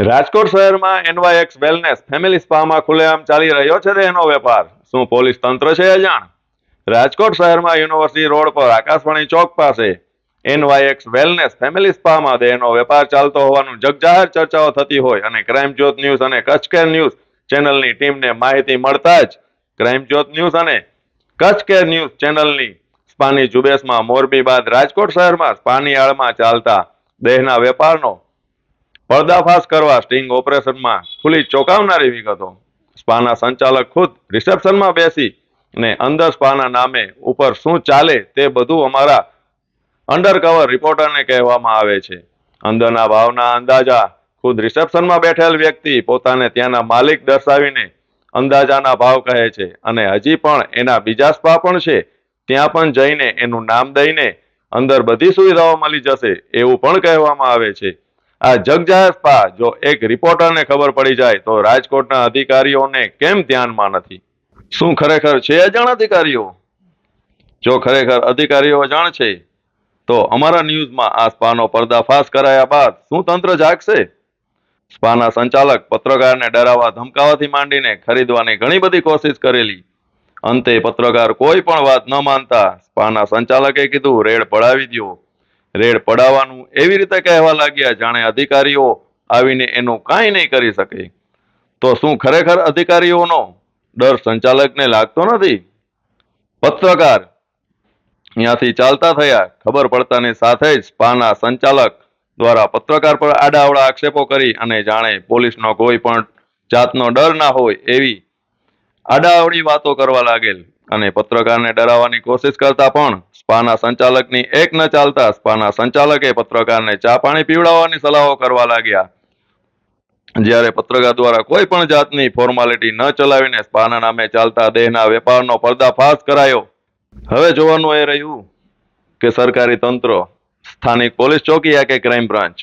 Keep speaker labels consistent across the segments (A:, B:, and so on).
A: રાજકોટ શહેરમાં એનવાયએક્સ wellness family સ્પામાં ખુલ્લેઆમ ચાલી રહ્યો છે તેનો વેપાર. શું પોલીસ તંત્ર છે અજાણ? રાજકોટ શહેરમાં યુનિવર્સિટી રોડ પર આકાશવાણી ચોક પાસે એનવાયએક્સ વેલનેસ ફેમિલી સ્પામાં દેહનો વેપાર ચાલતો હોવાનું જગજાહેર ચર્ચાઓ થતી હોય અને ક્રાઇમ જ્યોત ન્યૂઝ અને કચ્છ કેર ન્યૂઝ ચેનલની ટીમને માહિતી મળતા જ ક્રાઇમ જ્યોત ન્યૂઝ અને કચ્છ કેર ન્યૂઝ ચેનલની સ્પાની ઝુંબેશમાં મોરબી બાદ રાજકોટ શહેરમાં સ્પાની આડમાં ચાલતા દેહના વેપારનો પર્દાફાશ કરવા સ્ટિંગ ઓપરેશનમાં ખુલી ચોંકાવનારી વિગતો. સ્પાના સંચાલક ખુદ રિસેપ્શનમાં બેસી ને અંદર સ્પાના નામે ઉપર શું ચાલે તે બધું અમારા અંડરકવર રિપોર્ટરને કહેવામાં આવે છે. અંદરના ભાવના અંદાજા ખુદ રિસેપ્શનમાં બેઠેલ વ્યક્તિ પોતાને ત્યાંના માલિક દર્શાવીને અંદાજાના ભાવ કહે છે અને હજી પણ એના બીજા સ્પા પણ છે ત્યાં પણ જઈને એનું નામ દઈને અંદર બધી સુવિધાઓ મળી જશે એવું પણ કહેવામાં આવે છે. આ જગજાહેર સ્પા જો એક રિપોર્ટરને ખબર પડી જાય તો રાજકોટના અધિકારીઓને કેમ ધ્યાનમાં નથી? શું ખરેખર છે અજાણ અધિકારીઓ? જો ખરેખર અધિકારીઓ અજાણ છે તો અમારા ન્યૂઝમાં આ સ્પાનો પર્દાફાશ કરાયા બાદ શું તંત્ર જાગશે? સ્પાના સંચાલક પત્રકારને ડરાવવા ધમકાવવાથી માંડીને ખરીદવાની ઘણી બધી કોશિશ કરેલી. અંતે પત્રકાર કોઈ પણ વાત ન માનતા સ્પાના સંચાલકે કીધું રેડ પડાવી દો. રેડ પડાવવાનું એવી રીતે કહેવા લાગ્યા જાણે અધિકારીઓ આવીને એનું કાંઈ નહીં કરી શકે. તો શું ખરેખર અધિકારીઓનો ડર સંચાલકને લાગતો નથી? પત્રકાર ત્યાંથી ચાલતા થયા. ખબર પડતાની સાથે જ સ્પાના સંચાલક દ્વારા પત્રકાર પર આડાઅવળા આક્ષેપો કરી અને જાણે પોલીસનો કોઈ પણ જાતનો ડર ના હોય એવી આડાઅવળી વાતો કરવા લાગેલ અને પત્રકારને ડરાવવાની કોશિશ કરતા પણ સ્પાના સંચાલકની એક ન ચાલતા સ્પાના સંચાલકે પત્રકારને ચા પાણી પીવડાવવાની સલાહો કરવા લાગ્યા. જ્યારે પત્રકાર દ્વારા કોઈ પણ જાતની ફોર્માલિટી ન ચલાવીને સ્પાના નામે ચાલતા દેહના વેપારનો પર્દાફાશ કરાયો. હવે જોવાનું એ રહ્યું કે સરકારી તંત્ર, સ્થાનિક પોલીસ ચોકી કે ક્રાઇમ બ્રાન્ચ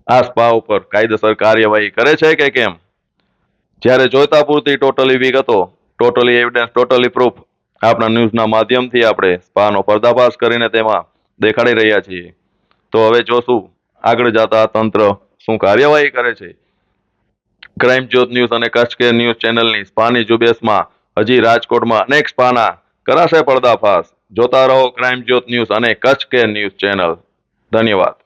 A: આ સ્પા ઉપર કાયદેસર કાર્યવાહી કરે છે કે કેમ? જ્યારે જોઈતા પૂરતી ટોટલી વિગતો, ટોટલી એવિડન્સ, ટોટલી પ્રૂફ આપણા ન્યૂઝના માધ્યમથી આપણે સ્પાનો પર્દાફાશ કરીને તેમાં દેખાડી રહ્યા છીએ. તો હવે જોશું આગળ જતા તંત્ર શું કાર્યવાહી કરે છે. ક્રાઇમ જ્યોત ન્યૂઝ અને કચ્છ કેર ન્યૂઝ ચેનલની સ્પાની ઝુંબેશમાં હજી રાજકોટમાં અનેક સ્પાના કરાશે પર્દાફાશ. જોતા રહો ક્રાઇમ જ્યોત ન્યૂઝ અને કચ્છ કેર ન્યૂઝ ચેનલ. ધન્યવાદ.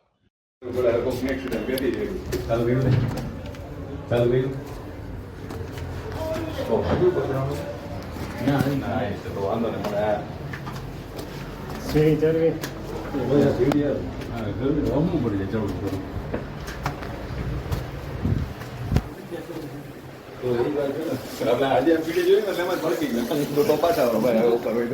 B: આજે પીડી જોઈ ને એમાં ભડકી ગયો તો પાછા ભાઈ ઉપર હોય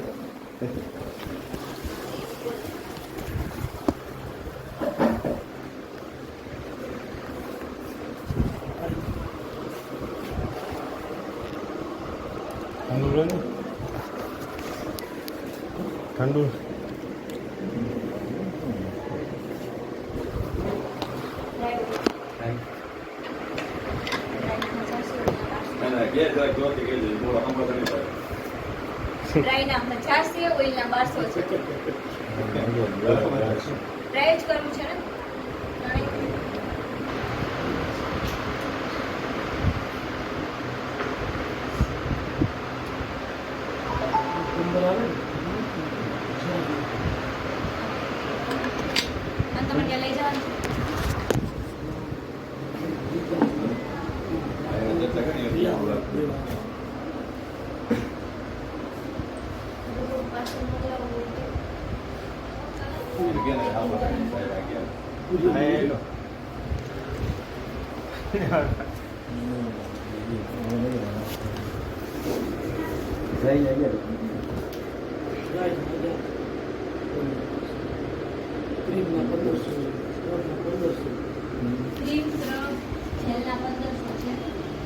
C: ઠંડુ
D: ડ્રાયના 50 છે, ઓઇલના 1200 છે. ડ્રાય જ કરવું છે ને? તમારે ક્યાં લઈ જવાનું છે?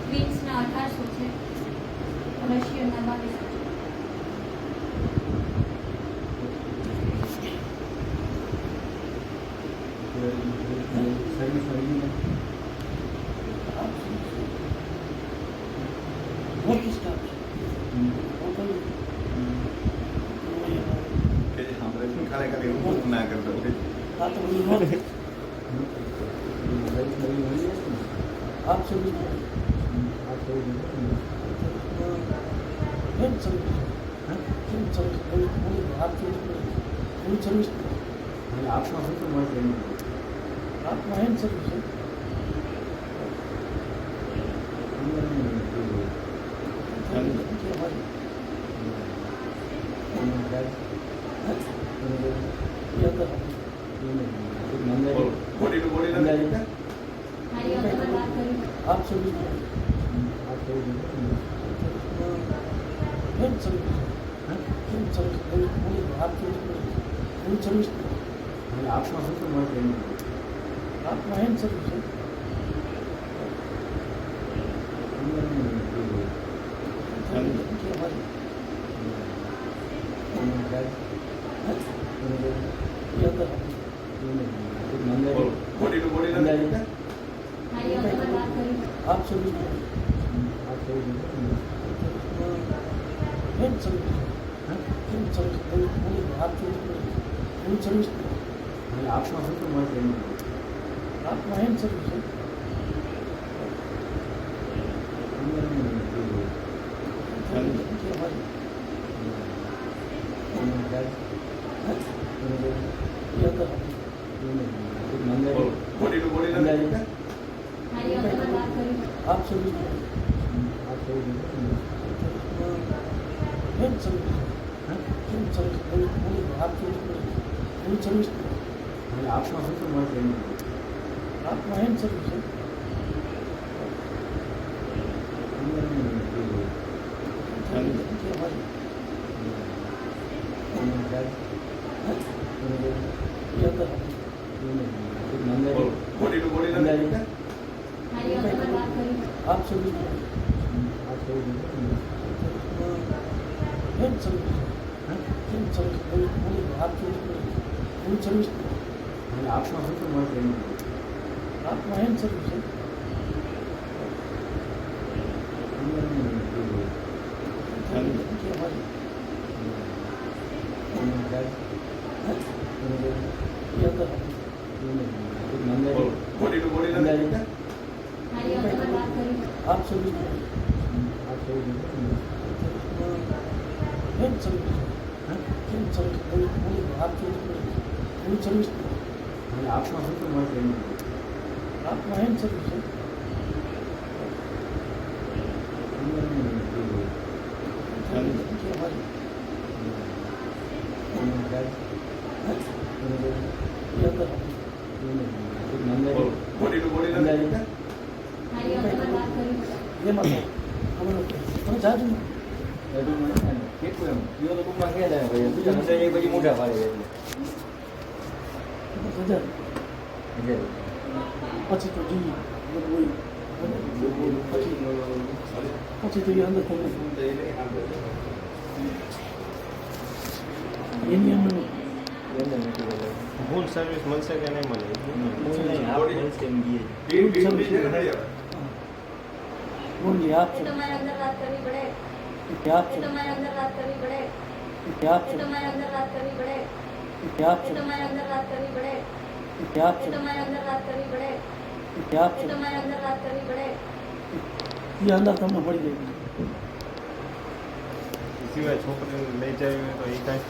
D: ક્વીન્સના 1800 છે, રશિયનના 2200
B: ના કરતો
C: आप सर्विस हेल्थ सर्विस आप सर्विस
E: આપમાં શું શું મળશે એમ?
C: आपका हेल्थ सर्विस है ये अंदर
B: બોડી ટુ બોડી નથી
D: મારી અંદર વાત કરી
C: आप सर्विस हेल्थ सर्विस आप सर्विस
E: આપમાં શું શું મળશે એમ?
C: आपका हेल्थ सर्विस है ये अंदर
B: બોડી ટુ બોડી નથી
D: મારી અંદર વાત કરી
C: आप सर्विस हेल्थ सर्विस आप सर्विस
E: આપમાં શું શું મળશે એમ?
C: आपका हेल्थ सर्विस है ये अंदर
B: બોડી ટુ બોડી નથી
D: મારી અંદર વાત કરી
C: आप सर्विस हेल्थ सर्विस आप सर्विस
E: આપમાં શું શું મળશે એમ?
C: आपका हेल्थ सर्विस है ये अंदर
B: બોડી ટુ બોડી નથી
D: મારી અંદર વાત કરી
C: आप सर्विस हेल्थ सर्विस आप सर्विस
E: આપમાં શું શું મળશે એમ?
C: आपका हेल्थ सर्विस है ये अंदर
B: બોડી ટુ બોડી નથી
D: મારી અંદર વાત કરી
C: आप सर्विस हेल्थ सर्विस आप सर्विस
E: આપમાં શું શું મળશે એમ?
C: आपका हेल्थ सर्विस है ये अंदर
B: બોડી ટુ બોડી નથી
D: મારી અંદર વાત કરી
C: ये मतलब તમે જાજો ને
E: એટલું મને કેટલું એમ પીઓ તો ટૂંકમાં ક્યાં જાય ભાઈ બીજા અંદર એક પછી મોઢા પાડે એટલે
C: હજાર
E: એટલે
C: પછી તો જી પછી તો એ અંદર તમે એની અંદર
F: ફૂલ સર્વિસ મળશે કે નહીં મળે
C: ઓનલી આપ
D: એ તમારે અંદર વાત કરવી પડે
C: આપ
D: એ તમારે અંદર વાત કરવી પડે
C: આપ
D: એ તમારે અંદર વાત કરવી પડે
C: આપ
D: એ તમારે અંદર વાત કરવી પડે
C: આપ
D: એ તમારે અંદર વાત કરવી પડે
C: આપ
D: એ તમારે અંદર વાત કરવી પડે
C: એ અંદર તમને મળી જાય
F: સિવાય છોકરીને લઈ જવી હોય તો એ કાંઈ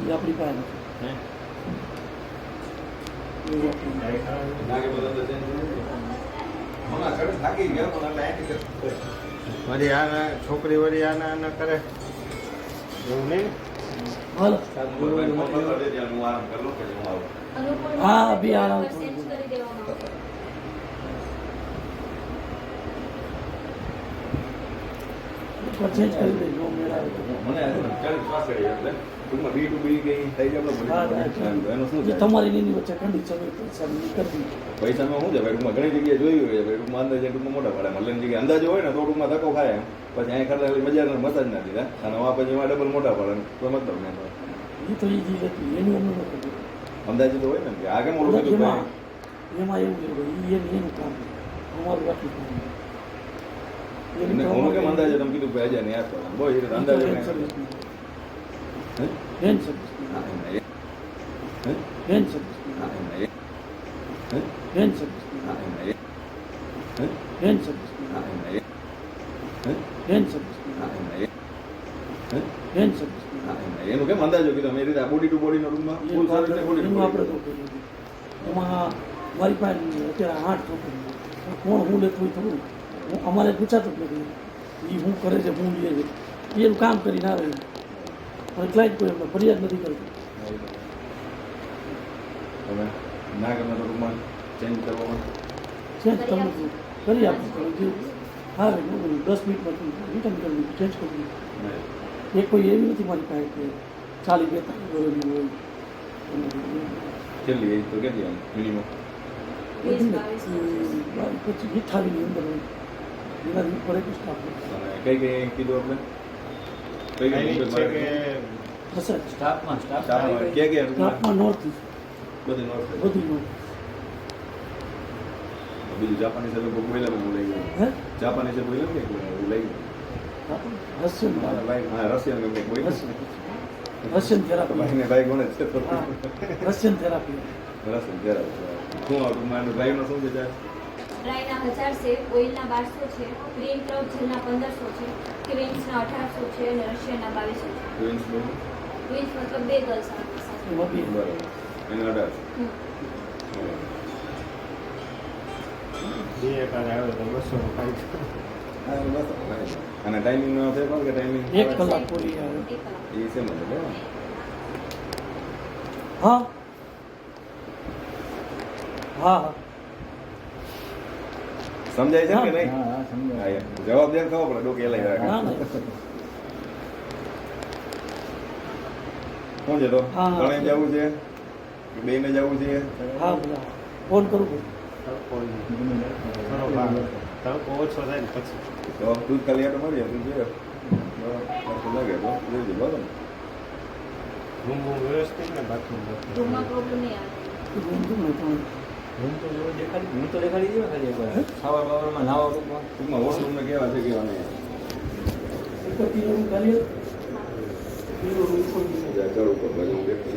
C: એ આપણી પાસે
F: હે?
C: નથી એવું આપણું
B: નાગે બધા તો ચેન્જ હમણાં ખડે થાકી ગયા પણ એટલે એન્ટી
F: વળી આના છોકરી વળી આના કરે એવું નહીં
C: હાલો
B: હું આરામ કરી લઉં પછી હું આવું
D: અનુકૂળ
C: હા, બી આરામ
D: ચેન્જ કરી દેવામાં આવે.
C: એકવાર ચેન્જ કરી દે જો મેળ આવે તો.
B: મને ચાલીસ શ્વાસ કરી એટલે ટૂંકમાં બી ટુ બી ગઈ થઈ જાય
C: હા,
B: આપણે એનું શું
C: જે
B: થાય?
C: તમારી એની વચ્ચે કન્ડિશન હોય તો સાહેબ ઈ કરી દીધી.
B: પૈસામાં શું છે ભાઈ ટૂંકમાં ઘણી જગ્યાએ જોયું હોય ભાઈ ટૂંકમાં અંદાજે ટૂંકમાં મોટા પડે મતલબ જગ્યાએ અંદાજો હોય ને તો ટૂંકમાં ધક્કો ખાય એમ પછી અહીંયા કરતા મજા મસાજ ના દીધા અને આ પછી એમાં ડબલ મોટા પડે ને કોઈ મતલબ નહીં
C: ઈ તો ઈ ચીજ હતી એનું અમને નહોતું ખબર.
B: અંદાજે તો હોય ને કે આ કેમ ઓળું કીધું
C: એમાં
B: ભાઈ
C: એમાં એવું છે ભાઈ ઈ એનું કામ છે. અમારું આટલું કામ છે. એનું
B: એમને
C: કામ
B: હું કેમ
C: આપણે
B: અંદાજે તમે કીધું ભાઈ હજાર ને યાદ કરો બોય એ રીતે અંદાજે
C: હેન્ડ
B: કાંઈ
C: સર્વિસની.
B: હે?
C: હેન્ડ સર્વિસની.
B: હા, એમને એ- હે?
C: હેન્ડ સર્વિસની.
B: હા, એમને એ- હે?
C: હેન્ડ સર્વિસની.
B: હા, એમને એ- હે?
C: બેન સર્વિસ
B: હા, એમ. હે?
C: બેન સર્વિસ
B: હા, એમ. હે?
C: બેન સર્વિસ
B: હા, એમ. એનું કેમ અંદાજો કીધો મેં રીતે બોડી ટુ બોડીનો રૂમમાં ફૂલ સર્વિસ ને બોડી ટુ
C: એનું આપણે
B: બોડી
C: તો કરીએ. એમાં મારી પાસે અત્યારે 8 છોકરીઓ. કોણ હું લેતું હોય થોડું હું અમારે પૂછાતું જ નથી એ શું કરે છે હું લે છે એનું કામ કરીને આવે પણ ક્લાયન્ટ કોઈ એમને ફરિયાદ નથી કરતું
B: હવે ના ગમે તો રૂમમાં ચેન્જ કરવામાં
C: ચેન્જ તમને કરી આપું તો જે આવે 10 મિનિટમાં રિટર્ન કરી દીધું ચેન્જ કરી દીધું એ કોઈ એવી નથી મારી પાસે કે 40-42 વર્ષની હોય
B: કેટલી એજ તો કેટલી આમ મિનિમમ
D: 20-22
C: પછી 28ની અંદર હોય એનાથી ઉપર એક સ્ટાફ
B: અને કઈ કઈ કીધું આપણે કઈ
F: એની
B: કઈ
F: છે કે
C: હશે
E: સ્ટાફમાં
B: ક્યાં ક્યાં રૂમમાં
C: સ્ટાફમાં નોર્થ ઇસ્ટ
B: બધી નોટ
C: બધી નોર્થ
B: બીજું જાપાની સાથે કોઈ બોઈલર હું લઈ ગયો
C: હે
B: જાપાની સાથે બોઈલર કે હું લઈ ગયો
C: રશિયન
B: મારા ભાઈ હા રશિયન ગમે બોઈલર
C: રશિયન થેરાપી
B: ભાઈને ભાઈ કોને છે તો
C: હા રશિયન થેરાપી
B: રશિયન જરા શું આ રૂમમાં ડ્રાઈવનો શું છે ચાર્જ
D: ડ્રાયના 1000 છે, ઓઇલના 1200 છે, ગ્રીન ક્લાઉડ જેલના 1500 છે, ક્વીન્સના 1800 છે અને રશિયનના 2200 છે.
B: ટ્વિન્સ બોલ
D: ક્વીન્સ મતલબ બે ગર્લ્સ સાથે સાથે.
C: એમાં બી
B: બરાબર એને 18
D: હમ.
F: બે એકાદ આવે તો 200 નો ફાયદો.
B: હા બસ અને ટાઈમિંગનો ફેરફાર કે ટાઈમિંગ
C: 1 કલાક પૂરી આવે
D: એક કલાક.
B: એ છે મને લેવા
C: હા હા હા
B: સમજાય છે કે નહીં
E: હા હા સમજાય.
B: હા યાર. જવાબ દે ખબર પડે ડોકી હલાઈ રાખે
C: ના ના
B: કોણ છે તો
C: હા, હા.
B: ત્રણેય જવું છે કે બેને જવું છે
C: હા બધા ફોન કરું ભાઈ
F: તડકો થોડો ભાગ તડકો ઓછો થાય ને પછી
B: તો દૂધ ખાલી આટો મારી તું છે લાગે તો જોઈજો બરાબર ને
F: રૂમ બૂમ વ્યવસ્થિત ને બાથરૂમ
D: રૂમમાં પ્રોબ્લેમ નહીં આવે.
C: રૂમ તો નહીં પણ
E: હું તો જો દેખાડી હું તો દેખાડી દઉં ખાલી એકવાર ખાવા બાવામાં નાવા રૂમમાં
B: ટૂંકમાં વોશરૂમને કેવા છે કેવા નહીં
C: ઉપરથી રૂમ ખાલી પીરો રૂમ કોઈ
B: ચડ ઉપર બાજુ વ્યક્તિ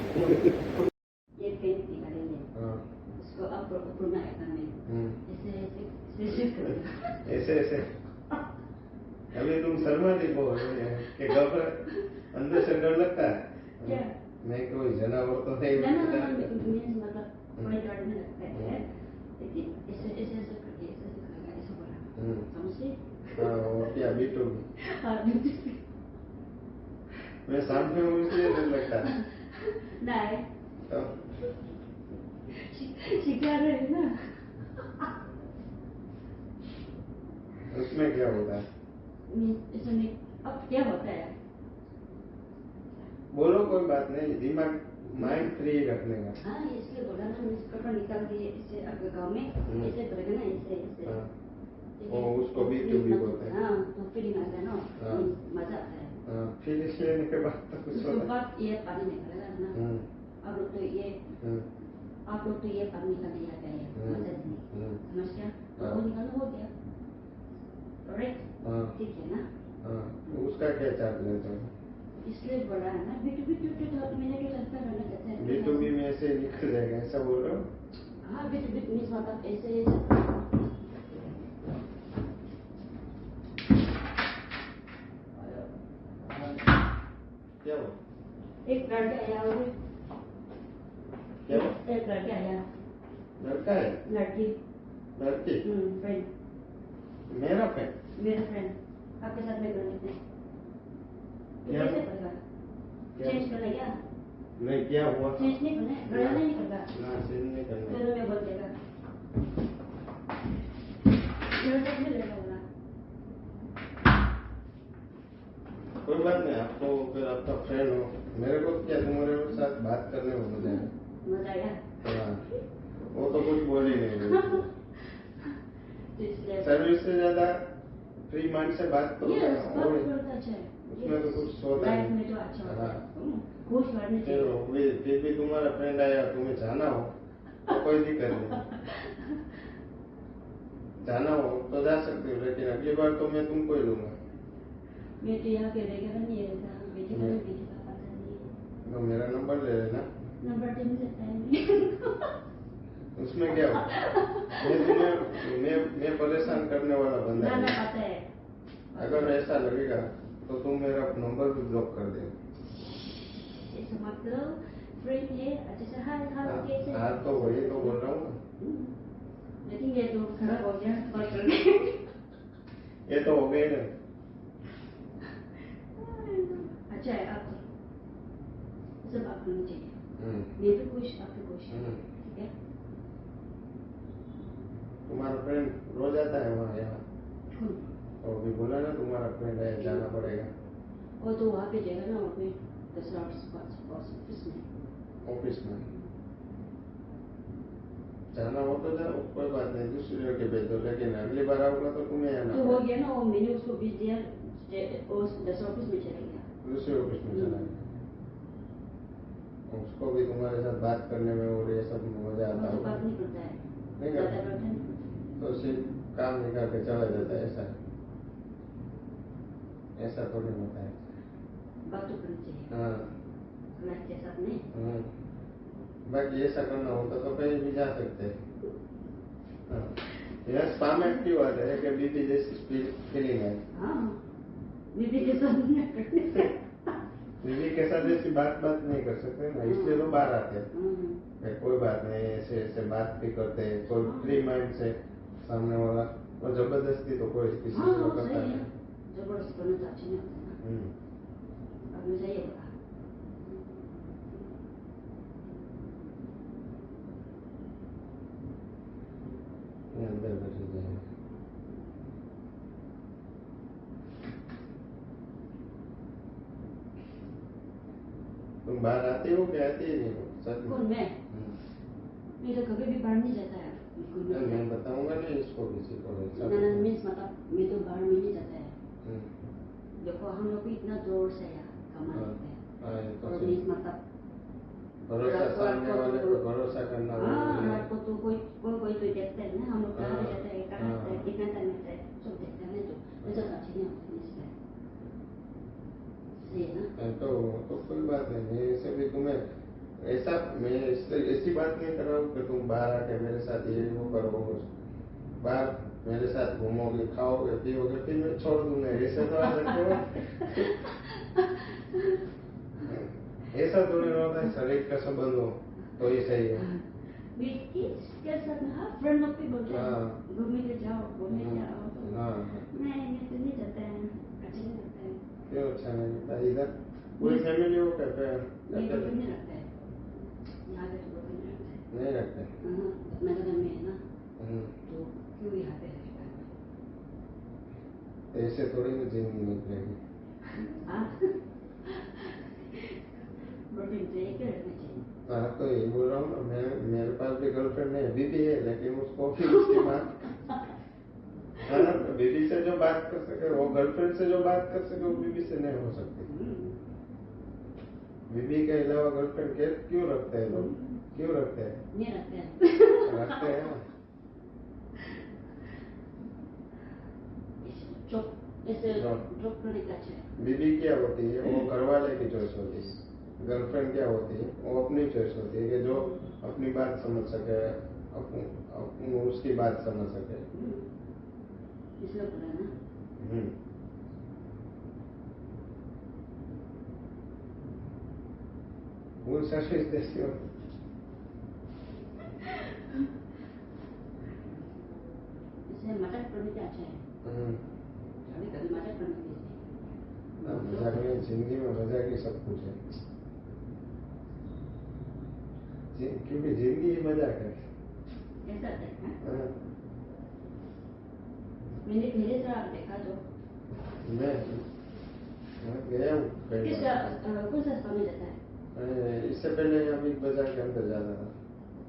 G: ये पेन निकालेंगे
F: હા
G: इसको आप ऊपर ना करने
F: હમ
G: ऐसे ऐसे ऐसे करेगा
F: ऐसे ऐसे अभी तुम शर्माती बहुत हो कि घबरा अंदर से डर लगता है
G: क्या?
F: मैं कोई जनावर तो नहीं
G: ना ना ना मीन्स मतलब कोई डर नहीं लगता है लेकिन ऐसे ऐसे ऐसे करके ऐसे ऐसे करेगा ऐसा बोला
F: हम्म।
G: समझे
F: हाँ वो क्या बीटू
G: हाँ
F: मैं सामने हूँ इसलिए डर लगता है
G: नहीं
F: तो
G: शिकार रहे ना
F: उसमें क्या होता है
G: मीन्स इसमें अब क्या होता है
F: बोलो कोई बात नहीं दिमाग माइंड फ्री रखने का
G: हाँ इसलिए बोला ना मीन्स कपड़ा निकाल के ऐसे आपके गाँव में ऐसे करेगा ना ऐसे ऐसे
F: हाँ वो उसको B2B बोलते हैं
G: हाँ तो फीलिंग आता है ना
F: हाँ।
G: मजा आता है
F: हाँ, फिर इस लेने के बाद तो कुछ
G: उसके
F: होता है
G: बाद ये पानी निकलेगा ना
F: हम्म,
G: अब लोग तो ये
F: हम्म,
G: आप लोग तो ये पानी निकाल दिया गया है
F: हम्म,
G: मजा देने
F: हम्म,
G: समझ गया तो
F: हाँ।
G: वो निकालना हो गया राइट
F: हाँ
G: ठीक है ना
F: हाँ उसका क्या चार्ज लेते हो
G: इसलिए बोला है ना बिटू बिटू तो मैंने तो चलता रहना चाहता है
F: B2B में ऐसे ही निकल जाएगा ऐसा बोल रहे हो
G: हाँ बिटू बिटू मीन्स मतलब ऐसे
F: क्या हो
G: एक लड़का आया और
F: क्या हो
G: एक लड़का आया
F: लड़का है
G: लड़की
F: लड़की
G: फ्रेंड
F: मेरा फ्रेंड
G: मेरा फ्रेंड आपके साथ में करने थे
F: क्या?
G: कैसे करेगा
F: क्या?
G: चेंज करना क्या
F: नहीं क्या हुआ
G: चेंज नहीं करना गया नहीं करना
F: ना चेंज नहीं करना
G: चलो मैं बोल देगा मेरे साथ में लेगा बोला
F: कोई बात नहीं आपको फिर आपका फ्रेंड हो मेरे को क्या तुम्हारे साथ बात करने में मजा है
G: मजा आया
F: हाँ वो तो कुछ बोल ही नहीं रही
G: तो इसलिए
F: सर्विस से ज्यादा फ्री माइंड से बात करो
G: यस
F: ना,
G: बहुत
F: और
G: बहुत अच्छा है
F: उसमें तो कुछ होता
G: लाइफ
F: है
G: में तो अच्छा होता
F: हाँ।
G: है खुश रहने
F: फिर
G: चाहिए
F: फिर भी तुम्हारा फ्रेंड आया तुम्हें जाना हो तो कोई दिक्कत नहीं जाना हो तो जा सकते हो लेकिन अगली बार तो मैं तुमको ही लूंगा
G: मैं तो यहाँ पे रहेगा नहीं रहता बेटी का बेटी का पता नहीं
F: तो मेरा नंबर ले लेना
G: नंबर तो नहीं सकता है
F: तो उसमें क्या हो मैं परेशान करने वाला बंदा
G: ना ना
F: है।
G: पता है
F: अगर ऐसा लगेगा तो तुम मेरा नंबर भी ब्लॉक कर दे।
G: ऐसा मतलब फ्रेंड है अच्छे से हाय हाय कैसे
F: हाँ तो वही तो बोल रहा हूँ ना।
G: लेकिन ये तो खराब हो गया कॉल करके
F: ये तो हो गए ना।
G: अच्छा है आप सब आप करनी चाहिए
F: हम्म,
G: मैं भी खुश आप भी खुश
F: हम्म।
G: ठीक है
F: तुम्हारा फ्रेंड रोज आता है वहाँ यहाँ?
G: कौन?
F: तो अभी बोला ना तुम्हारा फ्रेंड है, जाना पड़ेगा
G: वो तो वहाँ पे जाएगा ना वहाँ पे 10 ऑफिस में
F: ऑफिस में। जाना हो तो जाओ, कोई बात नहीं, दूसरी जगह भेज दो, लेकिन अगली बार आऊंगा तो तुम्हें आना
G: तो हो
F: पड़ेगा।
G: गया ना वो मैंने उसको भेज दिया वो 10 ऑफिस में चला गया
F: दूसरे ऑफिस में चला गया। उसको भी तुम्हारे साथ बात करने में और ये सब मजा आता
G: मुझे
F: होगा।
G: बात नहीं करता है
F: नहीं
G: ज्यादा
F: करता?
G: करता नहीं
F: तो सिर्फ काम निकाल के चला जाता है, ऐसा ऐसा थोड़ी होता है।
G: बात तो करनी चाहिए
F: हाँ
G: लाइफ के साथ नहीं
F: बाकी ऐसा करना होता तो कहीं भी जा सकते हैं। हाँ। यह स्पा में क्यों आता है कि बीपी जैसी फीलिंग है?
G: हाँ दीदी के साथ नहीं करते
F: बीवी के साथ ऐसी बात नहीं कर सकते ना, इसलिए तो बाहर आते हैं। कि कोई बात नहीं, ऐसे ऐसे बात भी करते हैं, कोई फ्री माइंड से सामने वाला, और जबरदस्ती तो कोई किसी
G: हाँ
F: को
G: सही
F: करता
G: है
F: नहीं।
G: जबरदस्ती करना तो अच्छा नहीं होता
F: हम्म।
G: ना अब मुझे ये बोला
F: ये अंदर बैठ जाए। तुम बाहर आते हो क्या आते ही नहीं हो? सच
G: कौन
F: में?
G: मैं मैं तो कभी भी बाहर नहीं जाता है बिल्कुल
F: नहीं,
G: नहीं
F: मैं बताऊंगा नहीं इसको किसी को ऐसा
G: ना
F: बताऊंगा।
G: मीन्स मतलब मैं तो बाहर में नहीं जाता है
F: हम्म।
G: देखो हम लोग भी इतना जोर से यार कमाते हैं
F: हाँ, ये तो
G: और
F: सही।
G: मीन्स मतलब
F: भरोसा
G: रात को
F: सामने वाले
G: तो-
F: पर भरोसा करना
G: हाँ
F: जरूरी है।
G: रात को तो कोई तो देखते हैं ना हम लोग कहाँ
F: हाँ,
G: जाते हैं कहाँ
F: हाँ।
G: जाते हैं कितना टाइम लगता है सब देखते हैं तो ऐसा तो अच्छा नहीं होता इसलिए सही है ना
F: तो कोई बात नहीं, मैं ऐसे भी तुम्हें ऐसा मैं ऐसी बात नहीं कर रहा हूँ कि तुम बाहर आके मेरे साथ ये वो करोगे, बाहर मेरे साथ घूमोगे खाओगे पियोगे फिर मैं छोड़ दूंगा, ऐसे तो आ सकते हो। ऐसा थोड़ी ना होता है, शरीर का संबंध हो तो ही सही है।
G: के साथ हाँ फ्रेंड लोग भी बोलते हैं
F: हाँ।
G: घूमने के जाओ घूमने जाओ तो
F: हाँ
G: मैं तो नहीं जाता है अच्छा नहीं लगता है
F: क्यों अच्छा नहीं लगता? इधर पूरी फैमिली हो क्या
G: नहीं तो नहीं लगता है यहाँ पे तो नहीं लगता है
F: नहीं रखते?
G: मेरे घर में है ना
F: हम्म।
G: तो क्यों यहाँ पे रहता है
F: ऐसे थोड़ी ना जिंदगी निकलेगी।
G: हाँ प्रोटीन चाहिए क्या रखना चाहिए
F: हाँ तो ये बोल रहा हूँ ना, मैं मेरे पास भी गर्लफ्रेंड नहीं है, बीबी है, लेकिन उसको भी उसकी माँ हाँ बीबी से जो बात कर सके वो गर्लफ्रेंड से जो बात कर सके वो बीबी से नहीं हो सकती। बीबी के अलावा गर्लफ्रेंड क्यों रखते हैं लोग? क्यों रखते हैं?
G: नहीं रखते हैं
F: रखते हैं ना।
G: ऐसे
F: ड्रॉप।
G: ड्रॉप करने का अच्छा है
F: बीबी क्या होती है, वो घर वाले की चॉइस होती है। गर्लफ्रेंड क्या होती है, वो अपनी चॉइस होती है कि जो अपनी बात समझ सके, उसकी बात समझ सके।
G: इसलिए बोला ना
F: वो सर्विस देती हो।
G: इसलिए मजाक करने का अच्छा है कभी कभी मजाक करने के लिए
F: मजाक में जिंदगी में मजाक ही सब कुछ है, क्योंकि जिंदगी ही मजाक है।
G: ऐसा है
F: हाँ।
G: मैंने पहले से आप देखा तो
F: मैं गया हूँ कई
G: किस
F: बार।
G: कौन सा समय जाता है
F: इससे पहले हम बिग बाजार के अंदर जाता था।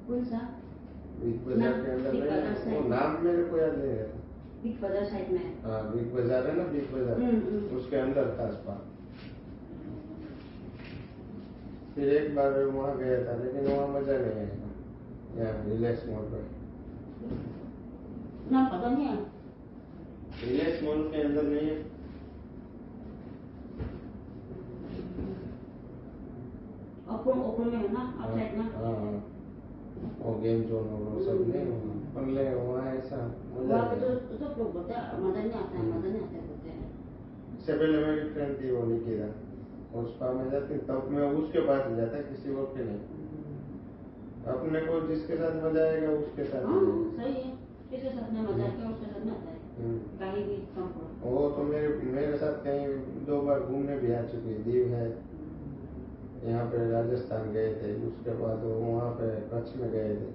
G: कौन सा
F: बिग बाजार के अंदर
G: बिग बाजार
F: में
G: साइड
F: वो नाम मेरे को याद नहीं रहता।
G: बिग बाजार साइड में
F: हाँ बिग बाजार है ना, बिग बाजार उसके अंदर था स्पा। फिर एक बार वहाँ गया था लेकिन वहाँ मजा नहीं आया, यहाँ रिलैक्स मॉल पर।
G: ना पता नहीं है
F: रिलैक्स मॉल के अंदर नहीं है।
G: ओपन में है ना आउटसाइड ना
F: हाँ और गेम जोन और वो सब नहीं होगा पर ले वहाँ ऐसा मजा
G: वहाँ पे
F: नहीं
G: तो सब लोग बोलते हैं मजा नहीं आता है, मजा नहीं आता है बोलते हैं।
F: इससे पहले मेरी फ्रेंड थी वो निकिता, उस स्पा में जाती तब मैं उसके पास ही जाता किसी और के नहीं। अपने को जिसके साथ मजा आएगा उसके साथ
G: हाँ
F: ही जाएगा।
G: सही है, किसके साथ में मजा किया उसके साथ में आता है, कहीं भी कम करो।
F: वो तो मेरे साथ कहीं 2 बार घूमने भी आ चुकी है। दीव है, यहाँ पे राजस्थान गए थे, उसके बाद वो वहाँ पे कच्छ में गए थे।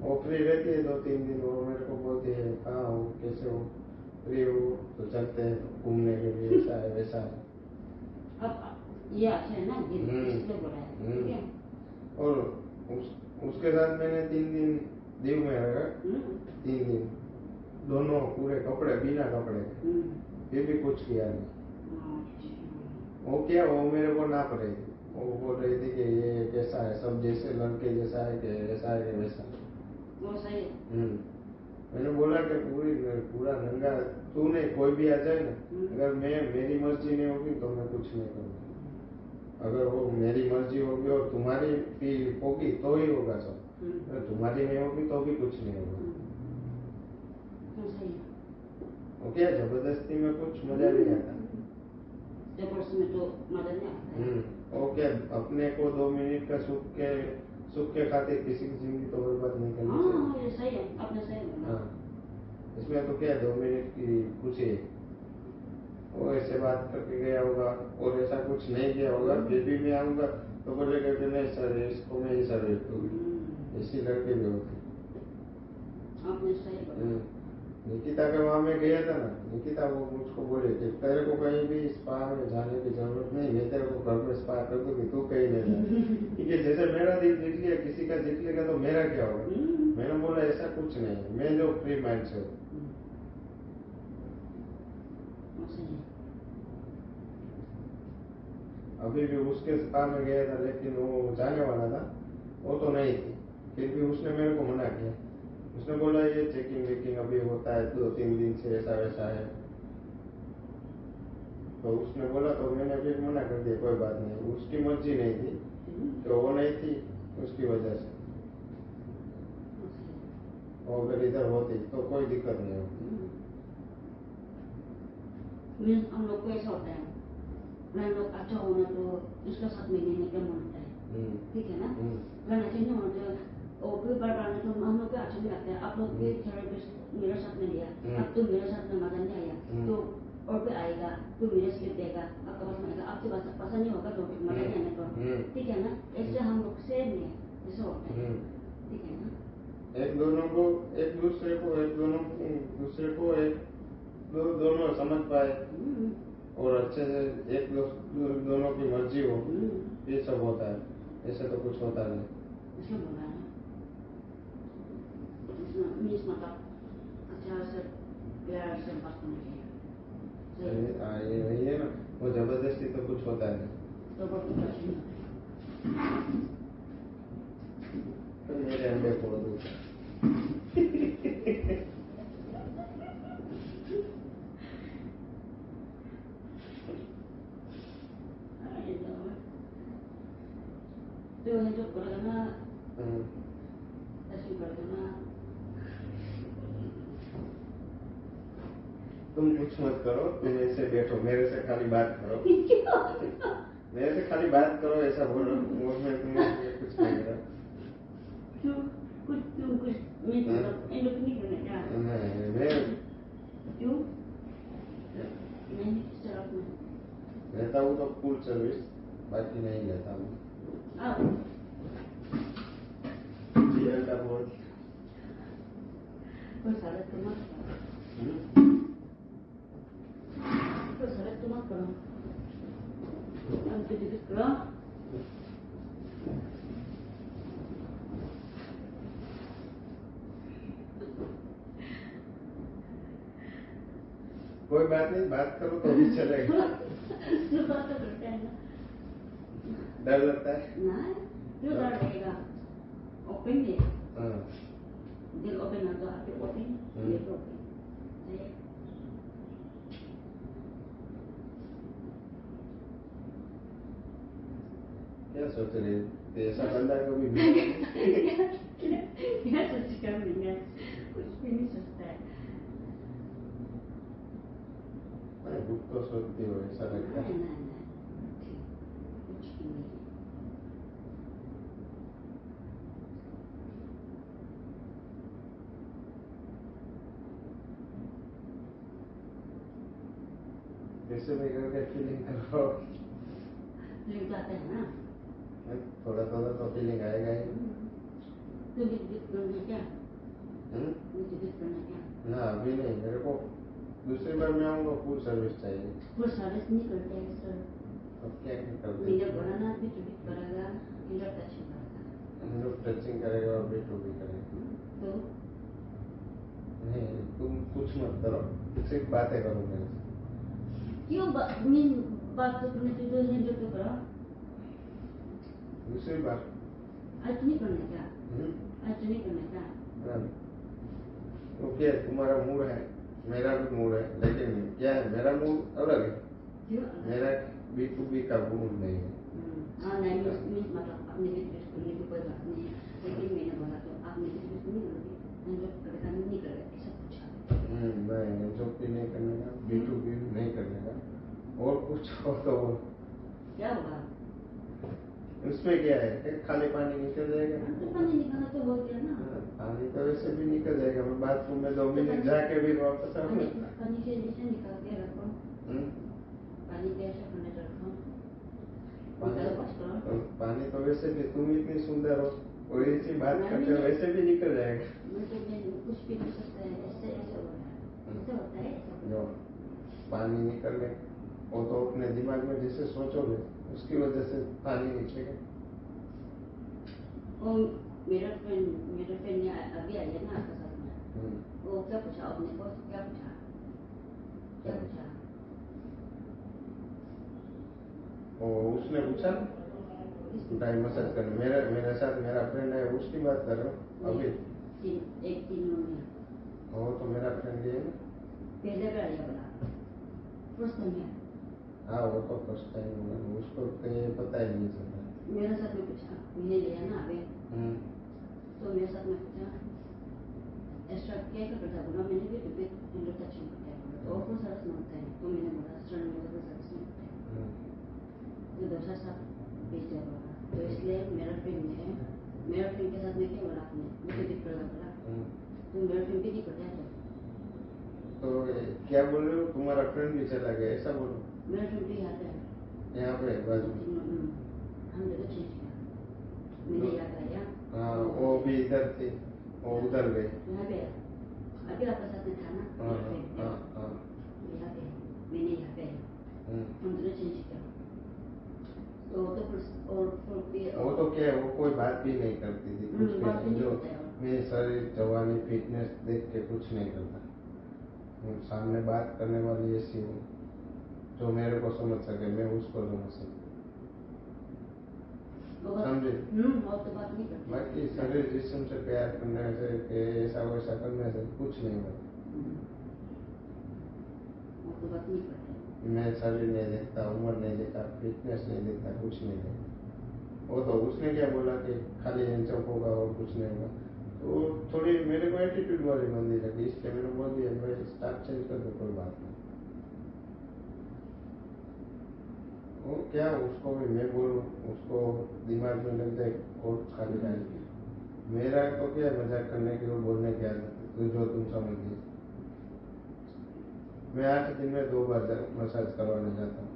F: वो फ्री रहती है 2-3 दिन, वो मेरे को बोलती है कहाँ हो कैसे हो, फ्री हो तो चलते हैं घूमने के लिए, ऐसा है वैसा है।
G: अब ये अच्छा है ना, ये इसलिए बोला है, ठीक है।
F: और उसके साथ मैंने 3 दिन दीव में रहा, 3 दिन दोनों पूरे कपड़े बिना कपड़े, फिर भी कुछ किया नहीं। वो क्या, वो मेरे को नाप रही थी, वो बोल रही थी कि ये कैसा है, सब जैसे लड़के जैसा है कि ऐसा है कि वैसा।
G: वो सही है।
F: मैंने बोला कि पूरा नंगा तू नहीं, कोई भी आ जाए ना, अगर मेरी मर्जी नहीं होगी तो मैं कुछ नहीं करूँगा। अगर वो मेरी मर्जी होगी और तुम्हारी फील होगी तो ही होगा सब, अगर तुम्हारी नहीं होगी तो भी कुछ नहीं होगा।
G: वो सही है।
F: वो क्या जबरदस्ती में कुछ मजा नहीं आता।
G: जबरदस्ती में तो मजा नहीं आता है।
F: वो क्या अपने को 2 मिनट का सुख के खातिर किसी की जिंदगी तो बर्बाद नहीं करनी चाहिए।
G: हाँ ये सही है, आपने सही बोला।
F: हाँ, इसमें तो क्या 2 मिनट की खुशी है। वो ऐसे बात करके गया होगा और ऐसा कुछ नहीं किया होगा, फिर भी मैं आऊंगा तो बोलेगा कि नहीं सर इसको मैं ही सर्विस दूंगी। ऐसी लड़के भी होते।
G: आपने सही बोला।
F: निकिता के वहां में गया था ना, निकिता वो मुझको बोले कि तेरे को कहीं भी स्पा में जाने की जरूरत नहीं, मैं तेरे को घर में स्पा कर दूंगी, तू कहीं नहीं जा। ठीक है, जैसे मेरा दिल जीत लिया किसी का जीत लेगा तो मेरा क्या होगा। मैंने बोला ऐसा कुछ नहीं है, मैं जो फ्री माइंड से हूँ।
G: वो सही है।
F: अभी भी उसके स्पा में गया था लेकिन वो जाने वाला था, वो तो नहीं थी, फिर भी उसने मेरे को मना किया। उसने बोला ये चेकिंग वेकिंग अभी होता है 2-3 दिन से, ऐसा वैसा है। तो उसने बोला तो मैंने फिर मना कर दिया, कोई बात नहीं, उसकी मर्जी नहीं थी तो वो नहीं थी उसकी वजह से। वो अगर इधर होती तो कोई दिक्कत नहीं होती।
G: हम लोग को ऐसा होता है, मैं लोग अच्छा होना तो उसका साथ में लेने का मन होता है, ठीक है ना। लड़ना चाहिए होना तो और कोई बार बार तो हम लोग को अच्छा नहीं लगता है। आप लोग भी थेरेपिस्ट मेरे साथ में लिया, अब तो मेरे साथ में मजा नहीं आया तो और कोई आएगा तो मेरे स्लिप देगा, आपका पास में आएगा, आपके पास पसंद नहीं होगा तो मजा नहीं आने को, ठीक है ना। ऐसे हम लोग सेम नहीं है, ऐसा होता है, ठीक है ना।
F: एक दूसरे को दोनों समझ पाए और अच्छे से दोनों की मर्जी हो, ये सब होता है। ऐसे तो कुछ होता नहीं।
G: इसलिए बोला है मीन्स मतलब अच्छा से प्यार से बात करनी चाहिए।
F: ये है ना, वो जबरदस्ती तो कुछ होता है
G: तो बहुत कुछ नहीं
F: तो मेरे अंडे फोड़ दो।
G: तो जो करेगा ना ऐसे करेगा ना।
F: तुम कुछ मत करो, तुम ऐसे बैठो, मेरे से खाली बात करो। मेरे से खाली बात करो ऐसा बोलो, मैं तुम्हें कुछ नहीं करा।
G: क्यों कुछ नहीं करना चाहता।
F: मैं
G: क्यों नहीं किस तरह में
F: लेता हूँ तो फुल सर्विस, बाकी नहीं लेता हूँ। जीवन का बहुत
G: कोई सारे तो मत करो, हम तो दिक्कत करो।
F: कोई बात नहीं, बात करो तो भी चलेगा।
G: बात तो करते हैं ना,
F: डर लगता है
G: ना क्यों डर लगेगा, ओपन है दिल, ओपन है तो आपके ओपन ये तो ओपन है।
F: क्या सोच रहे थे? ऐसा बंदा कभी मिला नहीं।
G: क्या सोचेगा मिलने? कुछ भी नहीं सोचता है।
F: मैं बुक तो सोचती हो ऐसा लगता है।
G: नहीं, कुछ भी नहीं।
F: कैसे भी करके फीलिंग करो।
G: फीलिंग तो आता है ना।
F: थोड़ा थोड़ा तो फीलिंग आएगा ही।
G: तो विजिट करना क्या? विजिट करना क्या?
F: ना अभी नहीं, मेरे को दूसरी बार मैं आऊँगा फुल सर्विस चाहिए।
G: वो सर्विस नहीं करते हैं सर।
F: अब क्या कर
G: मेरा बड़ा ना भी विजिट करेगा, इंडर टचिंग करेगा।
F: लोग टचिंग करेगा और बेटो भी करेगा।
G: तो
F: नहीं तुम कुछ मत करो, सिर्फ बातें करो मेरे से।
G: क्यों मीन बात तो करने की तो नहीं जो करो।
F: दूसरी बार
G: आज नहीं करना क्या? आज नहीं करना क्या?
F: तो क्या तुम्हारा मूड है, मेरा भी मूड है, लेकिन क्या है मेरा मूड अलग है।
G: क्यों?
F: मेरा B2B का मूड नहीं है।
G: हाँ नहीं मीन मतलब आपने विजिट करने की कोई बात नहीं है, लेकिन मैंने बोला तो आपने विजिट नहीं करोगे, मैं जो करेगा नहीं करेगा ऐसा पूछा।
F: नहीं जो भी नहीं करने का, B2B नहीं करने का, और कुछ हो तो
G: क्या होगा?
F: उसमें क्या है कि खाली पानी निकल जाएगा।
G: तो पानी निकालना तो हो गया ना।
F: पानी तो वैसे भी निकल जाएगा, मैं बाथरूम में 2 मिनट जाके भी वापस आऊंगा।
G: पानी से नीचे निकाल के रखो। पानी कैसे करने रखो?
F: पानी तो वैसे भी तुम इतनी सुंदर हो और ऐसी बात करते हो, वैसे भी निकल जाएगा।
G: मैं तो कुछ भी नहीं सकता है, ऐसे ऐसे हो रहा है, ऐसे होता है।
F: जो पानी निकलने वो तो अपने दिमाग में जैसे सोचोगे उसकी वजह से पानी निकलेगा।
G: वो मेरा फ्रेंड ने अभी आई है ना आपके साथ में, वो क्या पूछा आपने को? क्या पूछा?
F: वो उसने पूछा टाइम मसाज करने, मेरे साथ मेरा फ्रेंड है उसकी बात कर रहा हूँ अभी।
G: 3 महीने
F: वो तो मेरा फ्रेंड ही है ना।
G: पहले का आया बोला फर्स्ट टाइम है।
F: हाँ वो तो फर्स्ट टाइम होगा, उसको तो ये पता ही नहीं चलता।
G: मेरे साथ में पूछा, मैंने लिया ना अभी, तो मेरे साथ में पूछा एक्स्ट्रा क्या करता बोला, मैंने भी इंडर टचिंग करता है बोला, तो और सर्विस मांगता है, तो मैंने बोला स्टर्न में तो सर्विस नहीं करता है, तो दूसरा साथ भेज दिया बोला। तो इसलिए मेरा फ्रेंड के साथ में क्या बोला आपने, मुझे दिख रहा बोला, तो मेरा फ्रेंड भी नहीं करता है।
F: तो क्या बोल रहे हो, तुम्हारा फ्रेंड भी चला गया ऐसा बोलो?
G: मेरा फ्रेंड भी यहाँ पे
F: यहाँ पे बाजू
G: हम जगह चेंज किया, मैंने यहाँ पे आया।
F: हाँ वो भी इधर थे, वो उधर गए।
G: यहाँ पे अभी आपके साथ में था ना, यहाँ पे मैंने यहाँ पे हम जगह चेंज किया। तो
F: वो तो क्या है, वो कोई बात भी नहीं करती थी, कुछ भी नहीं। जो मैं शरीर जवानी फिटनेस देख के कुछ नहीं करता, सामने बात करने वाली ऐसी हूँ जो मेरे को समझ सके, मैं उसको समझ सकूँ, समझे?
G: और तो बात नहीं करते।
F: बाकी शरीर जिस्म से प्यार करने से कि ऐसा वैसा करने से कुछ नहीं होता।
G: और तो बात नहीं करते।
F: मैं शरीर नहीं देखता, उम्र नहीं देखता, फिटनेस नहीं देखता, कुछ नहीं देखता। वो तो उसने क्या बोला कि खाली हैंडशॉक होगा और कुछ नहीं होगा, तो थोड़ी मेरे को एटीट्यूड वाली बंदी लगी, इसलिए मैंने बोल दिया भाई स्टाफ चेंज कर दो, कोई बात नहीं। वो क्या उसको भी मैं बोलूँ, उसको दिमाग में लग जाए कोर्ट खाली जाए। मेरा तो क्या मजाक करने की और बोलने की आदत है, तो जो तुम समझ लीजिए। मैं 8 दिन में 2 बार मसाज करवाने जाता हूँ।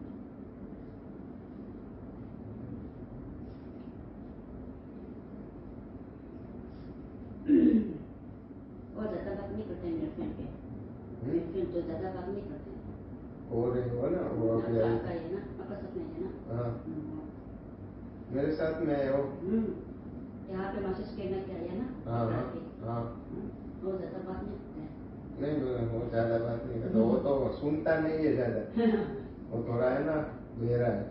G: और ज़्यादा बात नहीं करते मेरे फ्रेंड के, मेरे फ्रेंड तो ज़्यादा बात नहीं करते।
F: हो रही हो ना वो अभी आई
G: आपका है ना, आपका साथ में है ना।
F: हाँ मेरे साथ में है वो।
G: यहाँ पे मैसेज करने के आया ना।
F: हाँ
G: वो ज़्यादा बात नहीं करते हैं।
F: नहीं वो ज्यादा बात नहीं करता, वो तो सुनता नहीं है ज्यादा। वो थोड़ा है ना गहरा है,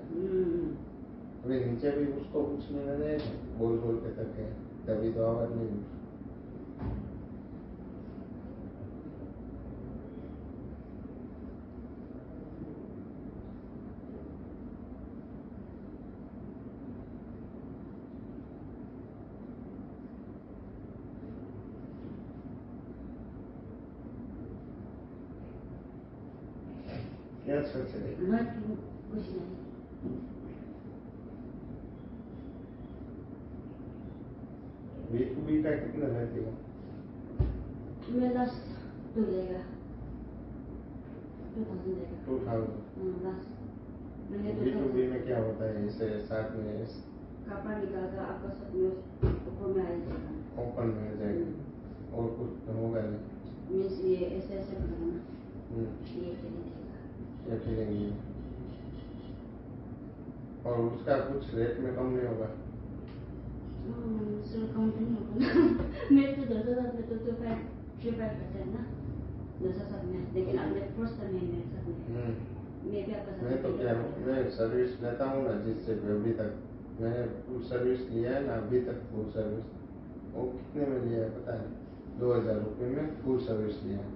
F: थोड़ी नीचे भी उसको कुछ नहीं है, बोल बोल के तक है, तभी तो आवाज नहीं हुई। क्या सोच रही
G: मैं कुछ नहीं
F: B2B का कितना लगेगा
G: मेरा तो लेगा 2000 लेगा
F: 2000
G: बस मैंने तो
F: B2B में क्या होता है इसे साथ में
G: कपड़ा निकाल कर आपका सब में ऊपर में आ जाएगा
F: ओपन में जाएगा और कुछ होगा नहीं
G: मीन्स ये ऐसे ऐसे बनाना ये
F: या फिरेंगे और उसका कुछ रेट में कम नहीं होगा
G: सर कम तो नहीं होगा मैं तो 10,000 में तो 5 करते हैं ना 10,000 में लेकिन आपने फर्स्ट टाइम है मेरे साथ में मैं भी आपका
F: मैं तो क्या मैं सर्विस लेता हूँ ना जिससे अभी तक मैंने फुल सर्विस लिया है ना अभी तक फुल सर्विस वो कितने में लिया है पता है 2,000 रुपये में फुल सर्विस लिया है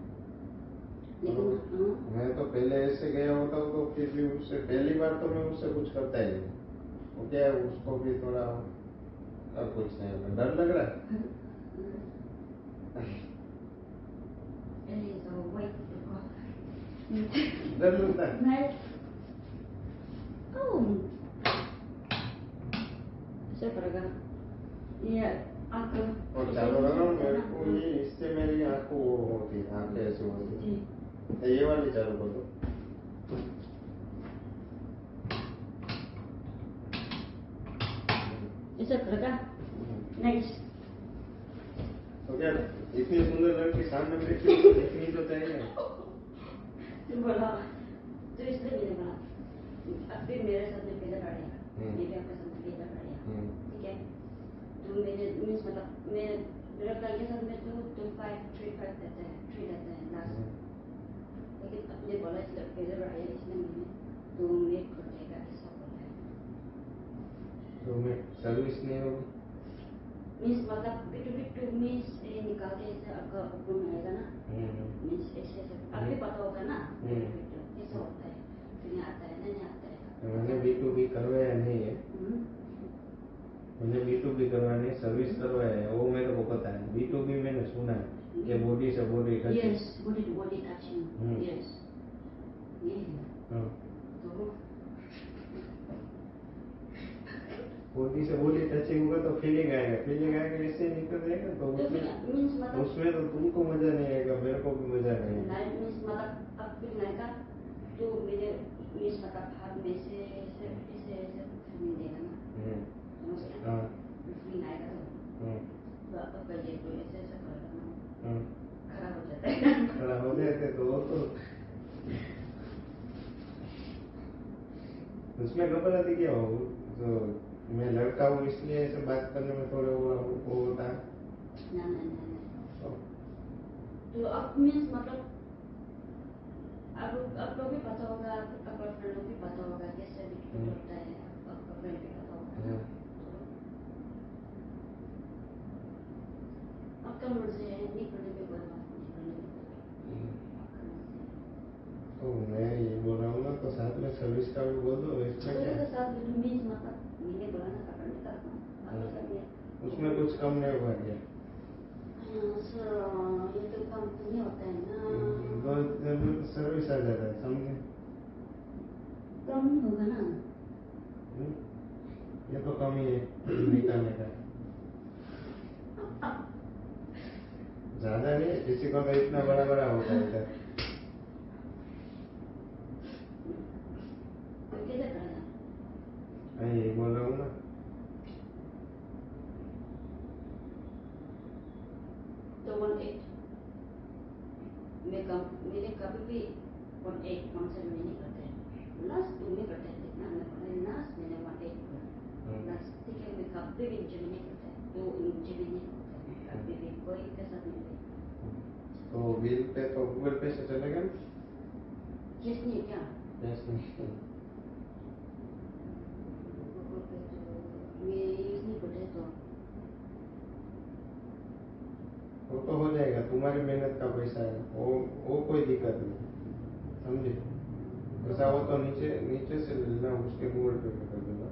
F: मैं तो पहले ऐसे गया होता हूँ तो फिर भी उससे पहली बार तो मैं उससे कुछ करता ही नहीं वो क्या है उसको भी थोड़ा अब कुछ नहीं होगा डर लग रहा है डर लगता है
G: ऐसे करेगा ये अंकल
F: और चालू रखो मेरे को ये इससे मेरी आंखों वो होती है आंखें ऐसी होती है तो ये वाली चालू कर दो
G: ऐसे करेगा नेक्स्ट
F: तो क्या इतनी सुंदर लड़की सामने बैठी हो तो देखनी तो चाहिए
G: तुम बोला तो इसलिए मैंने बोला अब भी मेरे साथ में पहले पड़ेगा मैं भी आपके साथ में पहले पड़ेगा ठीक है तो मैंने मीन्स मतलब मैं मेरे कल के साथ में तो 2535 देते हैं 3 देते हैं लास्ट लेकिन अपने बोला कि पहले बढ़ाया इसलिए मैंने 2 मिनट कर देगा ऐसा बोला है
F: तो मैं सर्विस नहीं होगी
G: मीन्स मतलब B2B टू मीन्स निकाल के ऐसे आपका ऊपर में आएगा ना मीन्स ऐसे ऐसे आपको पता होगा ना कैसा होता है फिर आता है नहीं आता है
F: मैंने B2B करवाया नहीं है मैंने B2B करवाया नहीं सर्विस करवाया है वो मेरे को पता है B2B मैंने सुना है कि बॉडी से body
G: yes body to body touching yes ये तो
F: बॉडी से बॉडी टचिंग होगा तो फीलिंग आएगा ऐसे निकल जाएगा तो
G: मीन्स मतलब
F: उसमें तो तुमको मजा नहीं आएगा मेरे को भी मजा नहीं आएगा
G: लाइफ मीन्स मतलब अब फिर लड़का तो मेरे मीन्स मतलब हाथ में से ऐसे ऐसे ऐसे फीलिंग देगा ना
F: हाँ
G: फीलिंग आएगा तो आपका ये तो ऐसे ऐसे करेगा ना खराब हो जाता है
F: खड़ा हो जाते तो उसमें घबराती क्या हो तो मैं लड़का हूँ इसलिए ऐसे बात करने में थोड़ा वो होता है
G: ना तो अब मीन्स मतलब आप लोग भी पता होगा आपका फ्रेंड लोग भी पता होगा कैसे बिल्कुल होता है आपका फ्रेंड भी पता होगा आपका मर्जी है निकलने में कोई बात नहीं
F: तो मैं ये बोल रहा हूँ ना तो साथ में सर्विस का भी बोल दो इसमें क्या
G: के साथ मीन्स मतलब मैंने बोला ना कपड़े निकालना
F: उसमें कुछ कम नहीं होगा क्या
G: सर ये तो काम तो नहीं होता है ना
F: सर्विस आ जाता है समझे
G: कम नहीं होगा ना
F: ये तो कम ही है निकालने का ज्यादा नहीं है किसी को तो इतना बड़ा बड़ा होता है इधर
G: कैसे करेगा
F: मैं यही बोल रहा हूँ ना
G: तो 18 मेरे कभी भी 18 17 में नहीं करते हैं लास्ट 2 में करते हैं जितना मैं बोला लास्ट मैंने 18 लास्ट ठीक है मैं कभी भी इंच में नहीं करते तो इंच में नहीं करते कभी भी कोई के साथ नहीं
F: तो बिल पे तो गूगल पे से चलेगा ना
G: कैश नहीं है क्या
F: कैश नहीं
G: मैं यूज नहीं करते तो
F: वो तो हो जाएगा तुम्हारी मेहनत का पैसा है वो कोई दिक्कत नहीं समझे पैसा वो तो नीचे से लेना उसके गूगल पे कर देना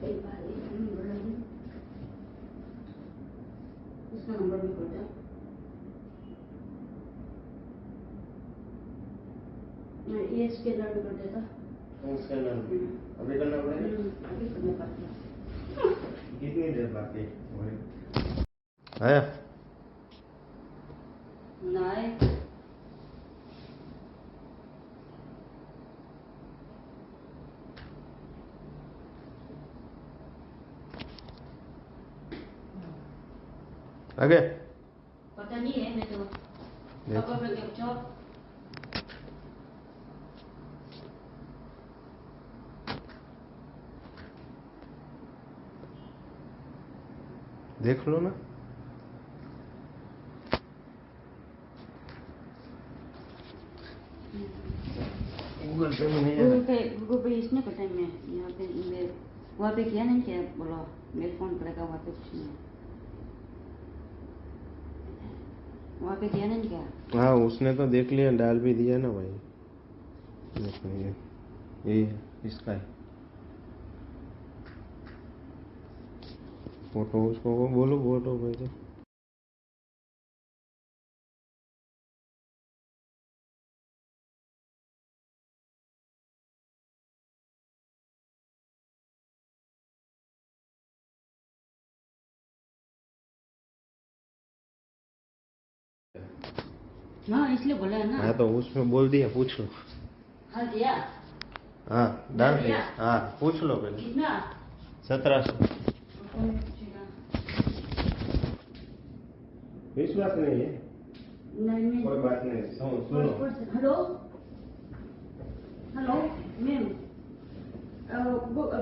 G: एक बार इसका नंबर भी कर दो ये स्कैनर में कर देता।
F: स्कैनर अभी करना पड़ेगा।
G: अभी करने पड़ता।
F: कितनी देर बाकी है?
G: नहीं
F: आगे
G: पता नहीं है मैं तो पापा बोल के पूछो।
F: देख लो ना। गूगल पे में नहीं है।
G: गूगल पे इसने पता है मैं यहाँ पे मैं वहाँ पे किया नहीं क्या बोला मेरे फोन करेगा वहाँ पे कुछ नहीं वहाँ पे किया नहीं क्या।
F: हाँ उसने तो देख लिया डाल भी दिया ना भाई। देखो ये इसका है फोटो उसको बोलो फोटो भेजो।
G: हाँ इसलिए बोला है ना।
F: हाँ तो उसमें बोल दिया पूछ लो।
G: हाँ दिया
F: हाँ डाल
G: डाल
F: दिया।
G: दिया?
F: हाँ पूछ लो पहले।
G: कितना
F: 1700। विश्वास नहीं है
G: नहीं
F: कोई बात नहीं सुनो।
G: हेलो हेलो मैम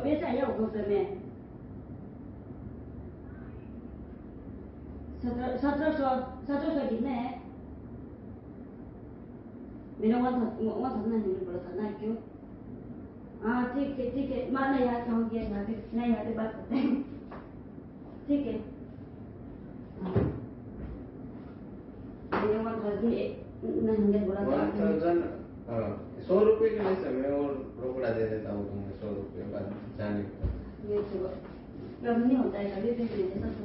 G: पैसा है गूगल में 1700 कितने है मेरा वहाँ था नहीं बोला था ना क्यों। हाँ ठीक है माना यहाँ से हो गया यहाँ पे नहीं यहाँ पे बात करते हैं ठीक है। मेरे वहाँ था कि नहीं हमने बोला था
F: 100 रुपये के लिए समय और रोकड़ा दे देता हूँ तुम्हें 100 रुपये बाद जाने का।
G: ये तो कम नहीं होता है कभी भी नहीं देता तो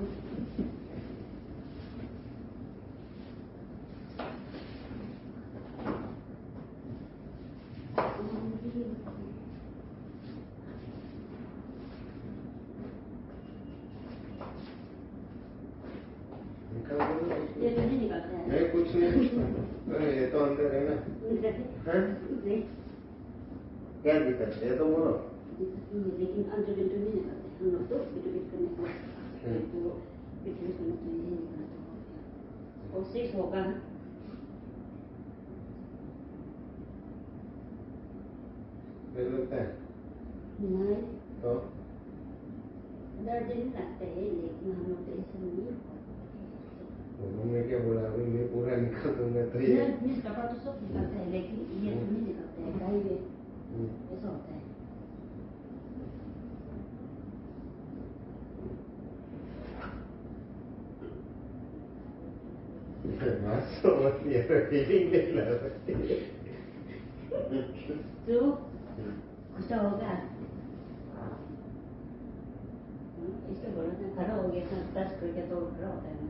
G: ये तो नहीं निकलता है।
F: नहीं कुछ नहीं ये तो अंदर है ना।
G: नहीं
F: क्या दिक्कत है ये तो बोलो।
G: लेकिन अंदर बिल्कुल नहीं निकलते हम लोग तो बिल्कुल करने को तो बिल्कुल करने तो नहीं निकलता और 6 होगा
F: मुझे लगता है
G: नहीं
F: तो
G: दर्द नहीं लगता है लेकिन हम लोग तो ऐसा नहीं
F: उन्होंने क्या बोला अभी मैं पूरा निकाल दूंगा तो ये
G: कपड़ा तो सब निकलता है लेकिन ये तो नहीं निकलता है गाय में ऐसा होता है।
F: फीलिंग नहीं ला सकती।
G: तो गुस्सा होगा इससे बोला था खड़ा हो गया था टच करके तो खड़ा होता है ना।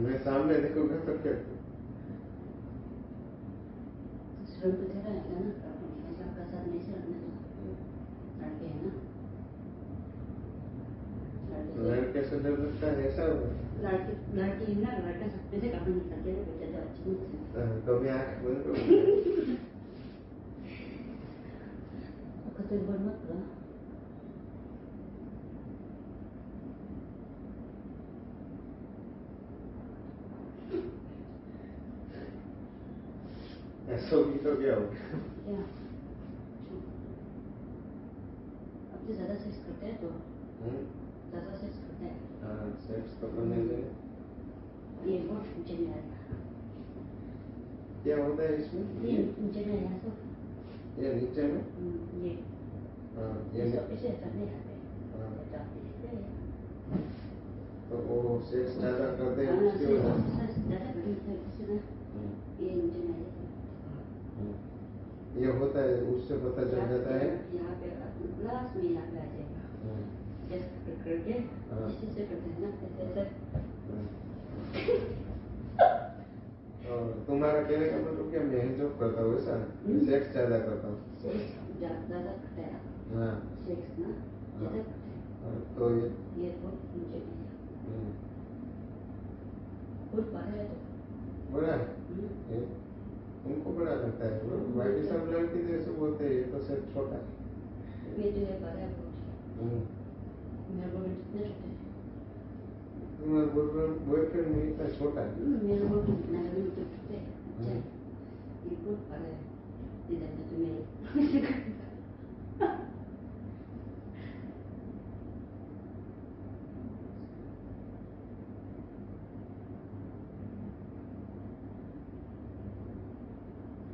F: मैं सामने देखूंगा तो क्या
G: श्रम तो तेरा है ना ऐसा आपका साथ नहीं से रखना लड़के है ना
F: लड़के से डर लगता है ऐसा होगा।
G: लड़की है ना लड़का सब से कपड़े निकलते हैं बेटा तो अच्छी नहीं
F: कभी आँख बंद करो।
G: तो बोल मत करो
F: ऐसा भी तो क्या होगा।
G: क्या अब तो ज़्यादा सेक्स करते हैं तो ज़्यादा सेक्स करते हैं
F: हाँ सेक्स तो करने से
G: ये बहुत नीचे में आएगा
F: क्या होता है इसमें
G: ये नीचे में आया तो
F: ये नीचे में
G: ये
F: हाँ ये
G: इसे करने आते हैं
F: हाँ
G: हैं
F: तो वो सेक्स ज़्यादा करते हैं उसकी वजह से
G: ज़्यादा करने से ना ये नीचे में आएगा
F: ये होता है उससे पता चल जाता है।
G: यहाँ पे लास्ट में यहाँ पे आ जाएगा जैसे करके इसी से करते हैं ना ऐसे
F: और तुम्हारा कहने का मतलब क्या, मैं जॉब करता हूँ ऐसा, सेक्स ज्यादा करता हूँ।
G: सेक्स ज़्यादा करता है,
F: हाँ
G: सेक्स ना ज़्यादा करता है,
F: तो
G: ये बहुत मुझे
F: हम्म,
G: बहुत बड़ा है तो
F: बड़ा है ये, तुमको बड़ा लगता है, बाकी सब लड़की जैसे बोलते हैं ये तो सिर्फ छोटा है।
G: ये जो है बड़ा है बहुत,
F: हम्म,
G: मेरे को इतना छोटा है,
F: तुम्हारा बॉयफ्रेंड में इतना छोटा है।
G: मेरे को इतना भी तो छोटा है, अच्छा है, ये बहुत बड़ा है, इधर से तो मेरे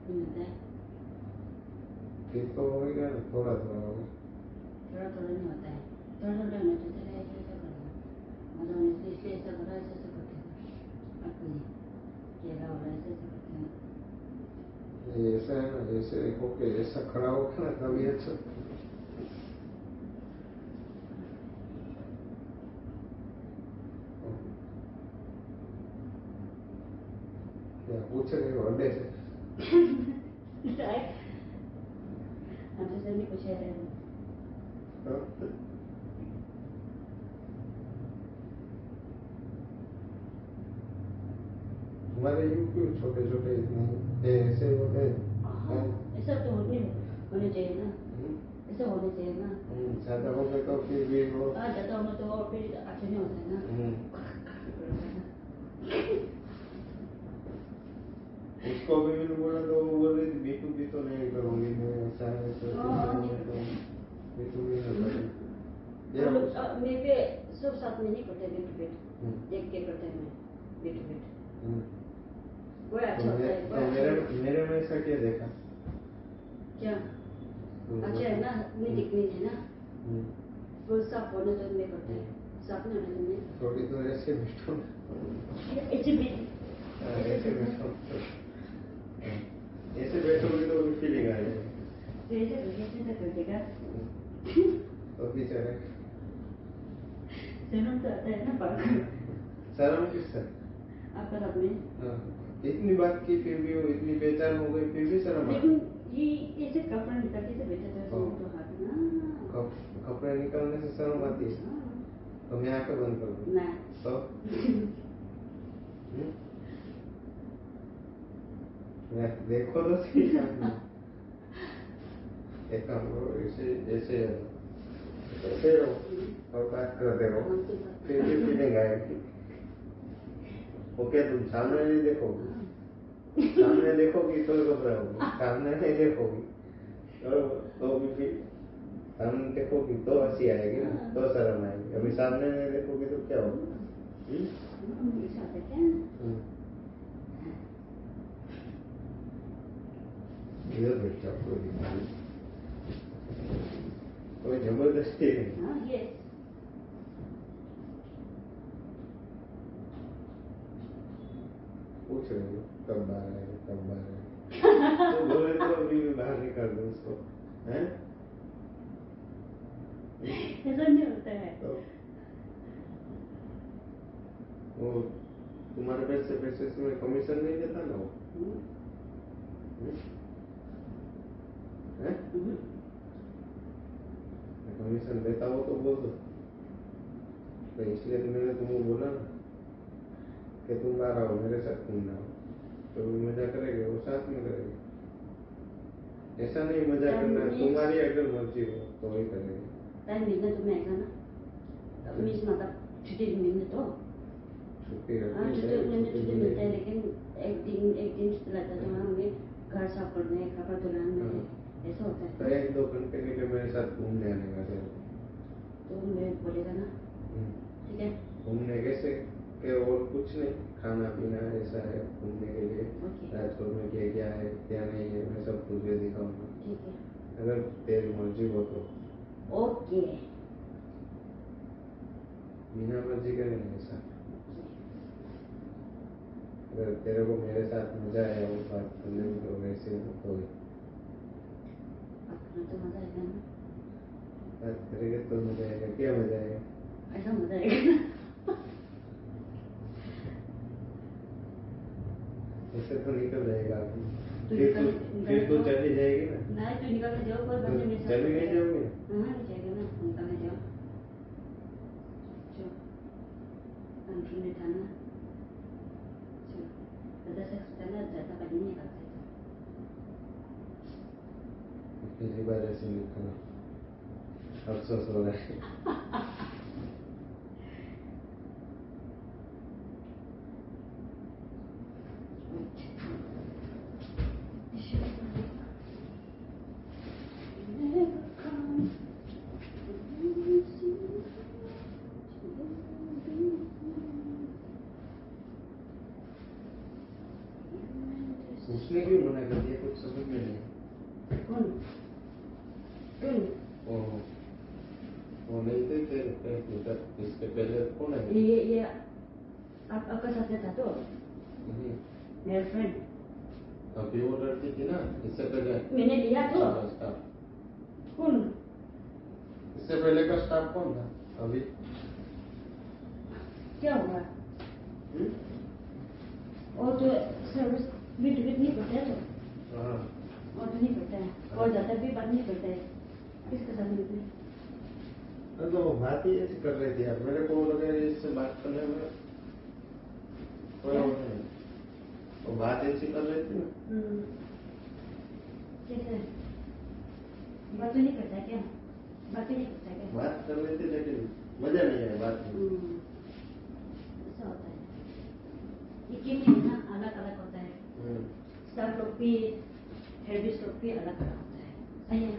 G: मिलता है,
F: ठीक तो होगा ना, थोड़ा थोड़ा होगा।
G: थोड़ा थोड़ा नहीं होता है, थोड़ा थोड़ा नहीं तो चला ऐसा ऐसा करना, मतलब इसलिए इसलिए ऐसा करा ऐसा ऐसा करते हैं, आपको नहीं केला वाला ऐसा ऐसा करते हैं,
F: ये ऐसा है ना, जैसे ओके ऐसा खड़ा होगा ना तभी अच्छा। क्या पूछ रहे हो अंडे से?
G: अंदर से नहीं पूछा है,
F: हाँ? हमारे यू क्यों छोटे छोटे इतने ऐसे होते हैं?
G: ऐसा तो होने चाहिए ना, ऐसा होने चाहिए ना,
F: ज्यादा हो गए तो फिर भी वो
G: ज़्यादा होना तो और फिर अच्छा नहीं होता है ना,
F: उसको भी मैंने बोला तो वो बोल रही थी बीटू भी तो नहीं करूंगी मैं, ऐसा है तो बीटू भी नहीं करूंगी।
G: हम लोग मेरे पे सब साथ में नहीं करते बेट बेट, देख के करते हैं बेट बेट, कोई अच्छा होता है, कोई अच्छा
F: मेरे में ऐसा क्या देखा?
G: क्या अच्छा है ना, नहीं दिखनी है ना, वो साफ होने तो मैं करते हैं, साफ नहीं होने तो मैं
F: थोड़ी तो ऐसे बैठो,
G: ऐसे भी
F: ऐसे बैठो, ऐसे बैठोगे तो फीलिंग आ जाएगी।
G: ऐसे कर देगा,
F: तो बेचारे
G: शर्म तो आता है ना पर
F: शर्म किससे?
G: आपका साथ में,
F: हाँ, इतनी बात की फिर भी वो इतनी बेचार हो गई फिर भी शर्म आ
G: लेकिन ये ऐसे कपड़ा निकाल के से बैठा था तो हाथ ना
F: कपड़े निकालने से शर्म आती है। तो मैं आंखें बंद कर दूं
G: ना
F: तो देखो तो सही साथ में। एक काम करो, ऐसे ऐसे ऐसे रहो और बात करते रहो, फिर भी फीलिंग आएगी। ओके तुम सामने नहीं देखोगी, सामने देखोगी तो घबराओगी, सामने नहीं देखोगी तो भी फिर सामने देखोगी तो हंसी आएगी ना, तो शर्म आएगी। अभी सामने नहीं देखोगी तो क्या होगा? इधर बैठ जाओ, कोई दिक्कत नहीं, कोई जबरदस्ती नहीं। पूछ रहे हो कब बाहर आएगा कब बाहर आएगा, तो बोले तो अभी भी बाहर निकाल दो उसको, हैं?
G: ऐसा नहीं होता है,
F: तो वो तुम्हारे पैसे में कमीशन नहीं देता ना वो, हैं? कमीशन देता हो तो बोल दो, तो इसलिए तो मैंने तुम्हें बोला ना कि तुम बाहर आओ मेरे साथ घूमना हो, तो भी मजा करेंगे वो साथ में करेंगे। ऐसा नहीं मजा करना, तुम्हारी अगर मर्जी हो तो ही करेंगे।
G: टाइम मिलना तो मैं ना मीन्स मतलब छुट्टी मिलने तो
F: छुट्टी
G: हाँ छुट्टी मिलता है, लेकिन एक दिन छुट्टी लगता है तो हमें घर साफ करने कपड़ा धुलाने ऐसा होता है,
F: तो 1-2 घंटे के लिए मेरे साथ घूमने आने का चलो,
G: तो मैं बोलेगा ना ठीक है,
F: घूमने कैसे के और कुछ नहीं, खाना पीना ऐसा है घूमने के लिए, राजकोट में क्या क्या है क्या नहीं है मैं सब तुझे दिखाऊंगा,
G: ठीक है,
F: अगर तेरी मर्जी हो तो।
G: ओके
F: बिना मर्जी करे नहीं ऐसा, अगर तेरे को मेरे साथ मजा आया वो बात करने में तो वैसे हो तो
G: अपना तो मजा आएगा ना,
F: बात करेंगे तो मजा आएगा, क्या मजा आएगा?
G: ऐसा मजा आएगा ना
F: इससे तो निकल जाएगा
G: तो
F: फिर तो चली जाएगी ना।
G: नहीं तो निकल के जाओ, कोई बात नहीं, मेरे साथ
F: चली नहीं जाओगे?
G: हाँ नहीं जाएगा ना, निकल के जाओ। चलो अंकित ने था ना, चलो 10 से ज़्यादा कभी नहीं करते।
F: पिछली बार ऐसे निकला, अफसोस हो रहा है। उसने क्यों मना कर दिया, कुछ समझ में नहीं।
G: कौन?
F: वो नहीं थे इसके पहले कौन है?
G: ये आपका साथ था तो मेरा फ्रेंड।
F: अभी वो डरती थी ना इससे पहले।
G: मैंने लिया तो।
F: स्टाफ
G: कौन?
F: इससे पहले का स्टाफ कौन था अभी?
G: क्या हुआ? और तो सर्विस बीट नहीं करता है तो।
F: हाँ
G: और तो नहीं करता है, और ज़्यादा भी बात नहीं करता है। किसके साथ निकले?
F: तो वो बात ही ऐसी कर रही थी यार, मेरे को लगा इससे बात करने में कोई और नहीं। वो बात ऐसी कर रही थी ना।
G: कैसे? बात तो नहीं करता है क्या? बात ही नहीं करता है क्या?
F: बात कर रही थी लेकिन मजा नहीं आया बात में।
G: ऐसा होता है। ये केमिकल ना अलग अलग होता है। सब लोग भी हेबिट्स लोग भी अलग अलग होता है। सही है?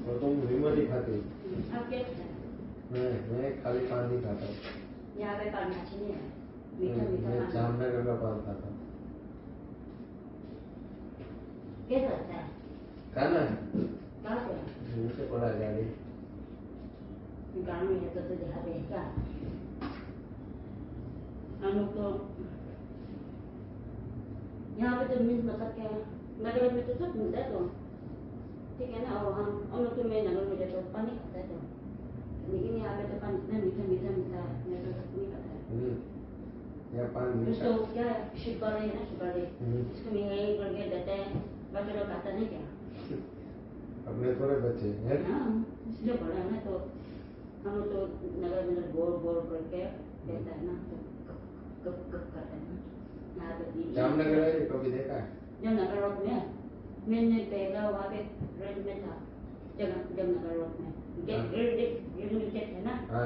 F: और तुम विमल ही खाती?
G: आप क्या खाता है?
F: मैं खाली पान ही खाता हूँ।
G: यहाँ पे पानी अच्छी नहीं है, मीठा मीठा
F: मैं
G: पानी।
F: जामनगर का पान खाता हूँ।
G: कैसा लगता है?
F: खाना है
G: कहाँ पे?
F: मुझसे पड़ा गाड़ी।
G: गाँव में है तो देहात है क्या? हम लोग तो यहाँ पे तो मीन्स मतलब क्या है, नगर में तो सब मिलता है तो ठीक है ना। और हम लोग तो मैं नगर में रहते तो पानी खाता है तो, लेकिन यहाँ पे तो पानी इतना मीठा मीठा मिलता है, मैं तो नहीं खाता है।
F: या पान
G: उसको क्या है, शुगर है ना, शुगर है, इसको महंगाई बढ़ के देते हैं, बाकी लोग खाता नहीं क्या?
F: अपने थोड़े बच्चे हैं।
G: हाँ इसलिए बड़ा है ना, तो हम लोग तो नगर में गोल गोल करके देता है ना, तो कब कब करते हैं यहाँ पे।
F: जामनगर है कभी देखा है?
G: जमनगर रोड में मैंने पहला वहाँ पे रेंट में था, जमनगर रोड में गेट है ना।
F: हाँ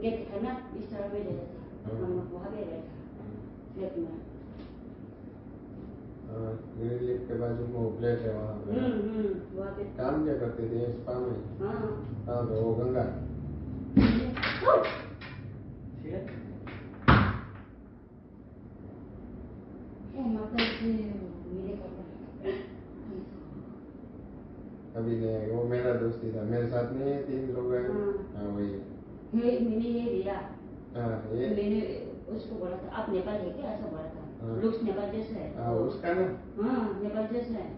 G: गेट है ना, इस तरह में रहता था, हम वहाँ पे रहता फ्लैट में।
F: ग्रीन लीफ के बाजू में फ्लैट है वहाँ पे।
G: वहाँ पे
F: काम क्या करते थे स्पा में?
G: हाँ
F: हाँ तो वो गंगा।
G: वो माता जी मेरे कपड़े
F: अभी नहीं, वो मेरा दोस्ती था, मेरे साथ नहीं है, 3 लोग हैं। हाँ वही है।
G: मैंने ये लिया,
F: हाँ ये
G: मैंने उसको बोला था आप नेपाल है क्या, ऐसा बोला था। लुक्स नेपाल जैसा है।
F: हाँ उसका ना।
G: हाँ नेपाल जैसा है।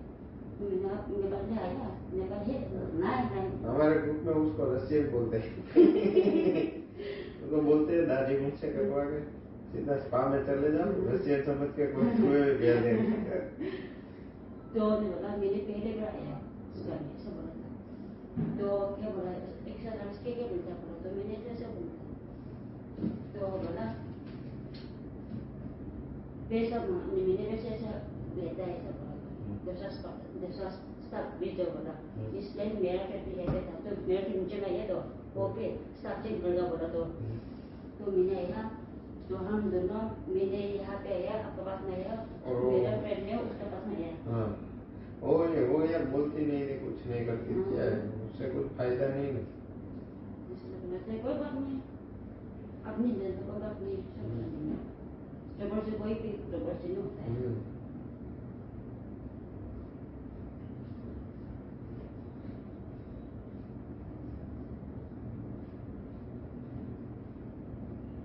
G: मैंने आप नेपाल से आया, नेपाल है नहीं।
F: हमारे ग्रुप में उसको रशियन बोलते हैं। उसको बोलते हैं दाढ़ी मुझसे कटवा के सीधा स्पा में चले जाओ, रशियन समझ के कोई छुए गया देंगे।
G: तो मैंने बोला मैंने पहले बार आया इसका, ऐसा बोला था। तो क्या बोला, एक्सरसाइज के क्या बोलता बोला, तो मैंने ऐसा बोला। तो बोला वैसा मैंने वैसे ऐसा रहता है, ऐसा बोला। दूसरा स्टाफ भी जो बोला, इसलिए मेरा फिर भी रहता था, तो मेरा फिर मुझे नहीं है तो वो पे स्टाफ चेंज करना बोला। तो मैंने आया, तो हम दोनों, मैंने यहाँ पे आया, आपके पास नहीं आया, मेरा फ्रेंड है उसके पास नहीं आया।
F: हाँ वो यार बोलती नहीं थी, कुछ नहीं करती थी यार, उससे कुछ फायदा नहीं ना।
G: कोई बात नहीं, अपनी जनता को बात नहीं, जबर से कोई भी जबर से नहीं होता है।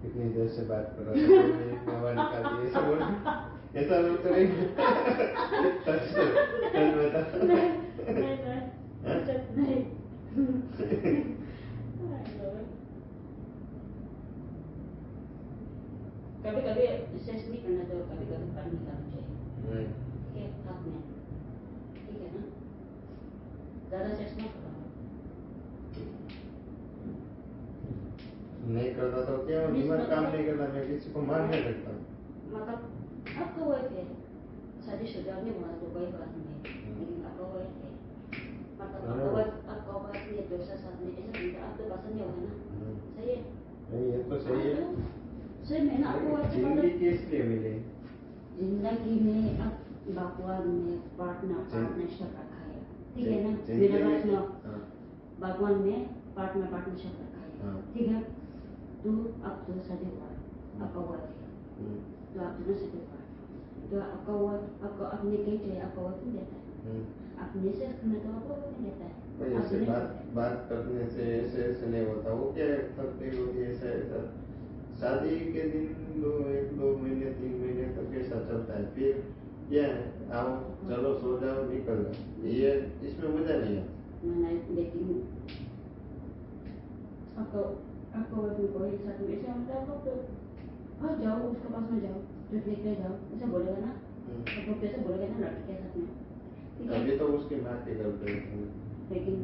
F: कितनी देर से बात कर रहा था, हवा निकाल दी ऐसा बोल, ऐसा लोग तो नहीं। सच बता।
G: नहीं कभी कभी सेक्स नहीं करना तो कभी कभी पानी निकालना चाहिए ठीक है हाथ में ठीक है ना ज्यादा सेक्स मत करो
F: नहीं करता तो क्या दिमाग काम नहीं करता, मैं किसी को मारने लगता।
G: मतलब आपका वाइफ है शादीशुदा नहीं हुआ तो कोई बात नहीं लेकिन आपका वाइफ है मतलब आपका वाइफ ने दूसरा साथ में ऐसा नहीं आपको पसंद नहीं होगा ना सही है
F: नहीं ये तो सही है।
G: सही में ना आपको वाइफ
F: जिंदगी किस लिए मिली?
G: जिंदगी में अब भगवान ने पार्टनरशिप रखा है ठीक है ना
F: जिंदगी
G: मेरा बात
F: में-
G: सुनो
F: हाँ।
G: भगवान ने पार्टनरशिप रखा है
F: हाँ।
G: ठीक है तो अब तो शादी हुआ आपका वाइफ है तो आप दोनों शादी हुआ तो आपका वाइफ आपको अपने कहीं चाहिए आपका वाइफ नहीं देता है अपने से करना तो आपको वाइफ नहीं देता है
F: कोई
G: आप
F: ऐसे
G: दोनों-
F: बात करने से ऐसे नहीं होता, वो क्या करती होती है ऐसा शादी के दिन 1-2 महीने 3 महीने तक ऐसा चलता है, फिर क्या है आओ चलो सो जाओ निकल जाओ, ये इसमें मजा नहीं आता।
G: मैं लेकिन आपको वाइफ को एक साथ में ऐसे मतलब आप लोग तो हाँ जाओ उसके पास में जाओ तो लेके जाओ ऐसा बोलेगा ना आप लोग कैसे बोलेगा ना लड़के के साथ में ठीक है
F: अभी तो उसकी माँ के घर पे हैं।
G: लेकिन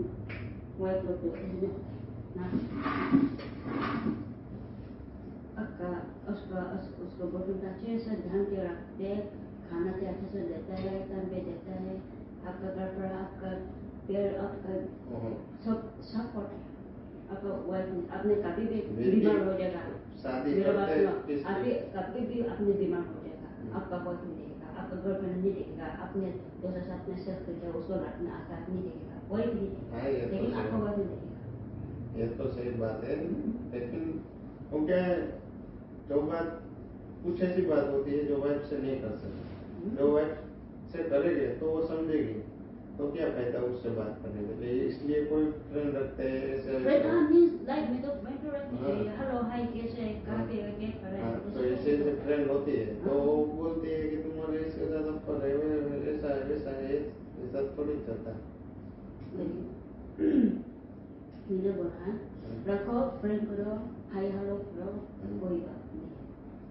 G: वाइफ लोग तो ऐसे नहीं होता है ना आपका उसको बॉयफ्रेंड अच्छे से ध्यान के रखते खाना से अच्छे से देता है टाइम पे देता है आपका गर्लफ्रेंड आपका पेड़ आपका सब सपोर्ट है आपका वाइफ आपने कभी भी बीमार हो जाएगा
F: शादी
G: मेरा बात
F: करते
G: सुनो
F: किस
G: आप
F: लिए?
G: कभी भी अपने बीमार हो जाएगा आपका वाइफ नहीं देखेगा आपका गर्लफ्रेंड नहीं देखेगा अपने दोस्तों साथ में सेक्स करके उसको लड़ने आता नहीं देखेगा कोई भी नहीं
F: हाँ, ये
G: देखेगा
F: तो
G: लेकिन
F: सही
G: आपका
F: है।
G: वाइफ नहीं देखेगा
F: ये तो सही बात है, लेकिन वो क्या है जो बात कुछ ऐसी बात होती है जो वाइफ से नहीं कर सकते, जो वाइफ से करेंगे तो वो समझेगी, तो क्या फायदा उससे बात करने के लिए, इसलिए कोई फ्रेंड रखते हैं ऐसे
G: फ्रेंड आदमी लाइफ में तो फ्रेंड तो रखनी
F: हाँ।
G: चाहिए हेलो हाय कैसे हैं कहाँ पे है क्या कर रहे
F: हाँ,
G: हैं
F: तो ऐसे ऐसे फ्रेंड होती है तो वो बोलती है कि तुम्हारे इसके साथ अफर है ऐसा है वैसा है, ऐसा थोड़ी चलता है।
G: मैंने बोला रखो फ्रेंड करो हाय हेलो करो कोई बात नहीं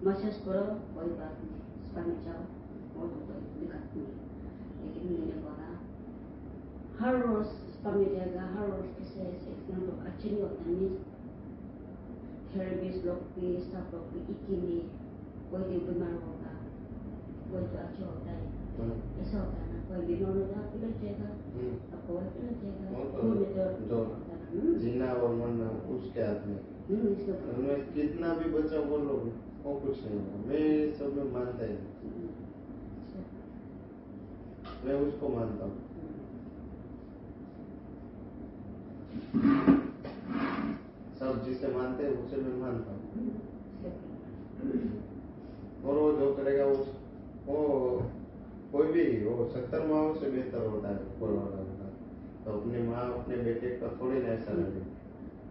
G: मैसेज करो कोई बात नहीं स्पा में जाओ और तो कोई दिक्कत नहीं लेकिन मैंने बोला हर रोज स्पा में जाएगा हर रोज ऐसे ऐसे इतना तो अच्छे नहीं होता मीन्स थेरेपिस्ट लोग भी स्टाफ लोग भी एक ही नहीं कोई भी बीमार होगा कोई तो अच्छा होता है ऐसा होता है ना कोई बीमार होगा आप बिगड़ जाएगा आपको वही बिगड़ जाएगा
F: वो तो
G: वो नहीं तो
F: जो जीना और मरना उसके हाथ में,
G: इसका
F: उनमें कितना भी बच्चा बोलो वो कुछ नहीं होगा, मैं सब में मानता ही नहीं, मैं उसको मानता हूँ। सब जिसे मानते हैं उसे मैं मानता हूँ, और वो जो करेगा वो कोई भी वो 70 माओं से बेहतर होता है ऊपर वाला होता है, तो अपनी माँ अपने बेटे का थोड़ी ना ऐसा लगे,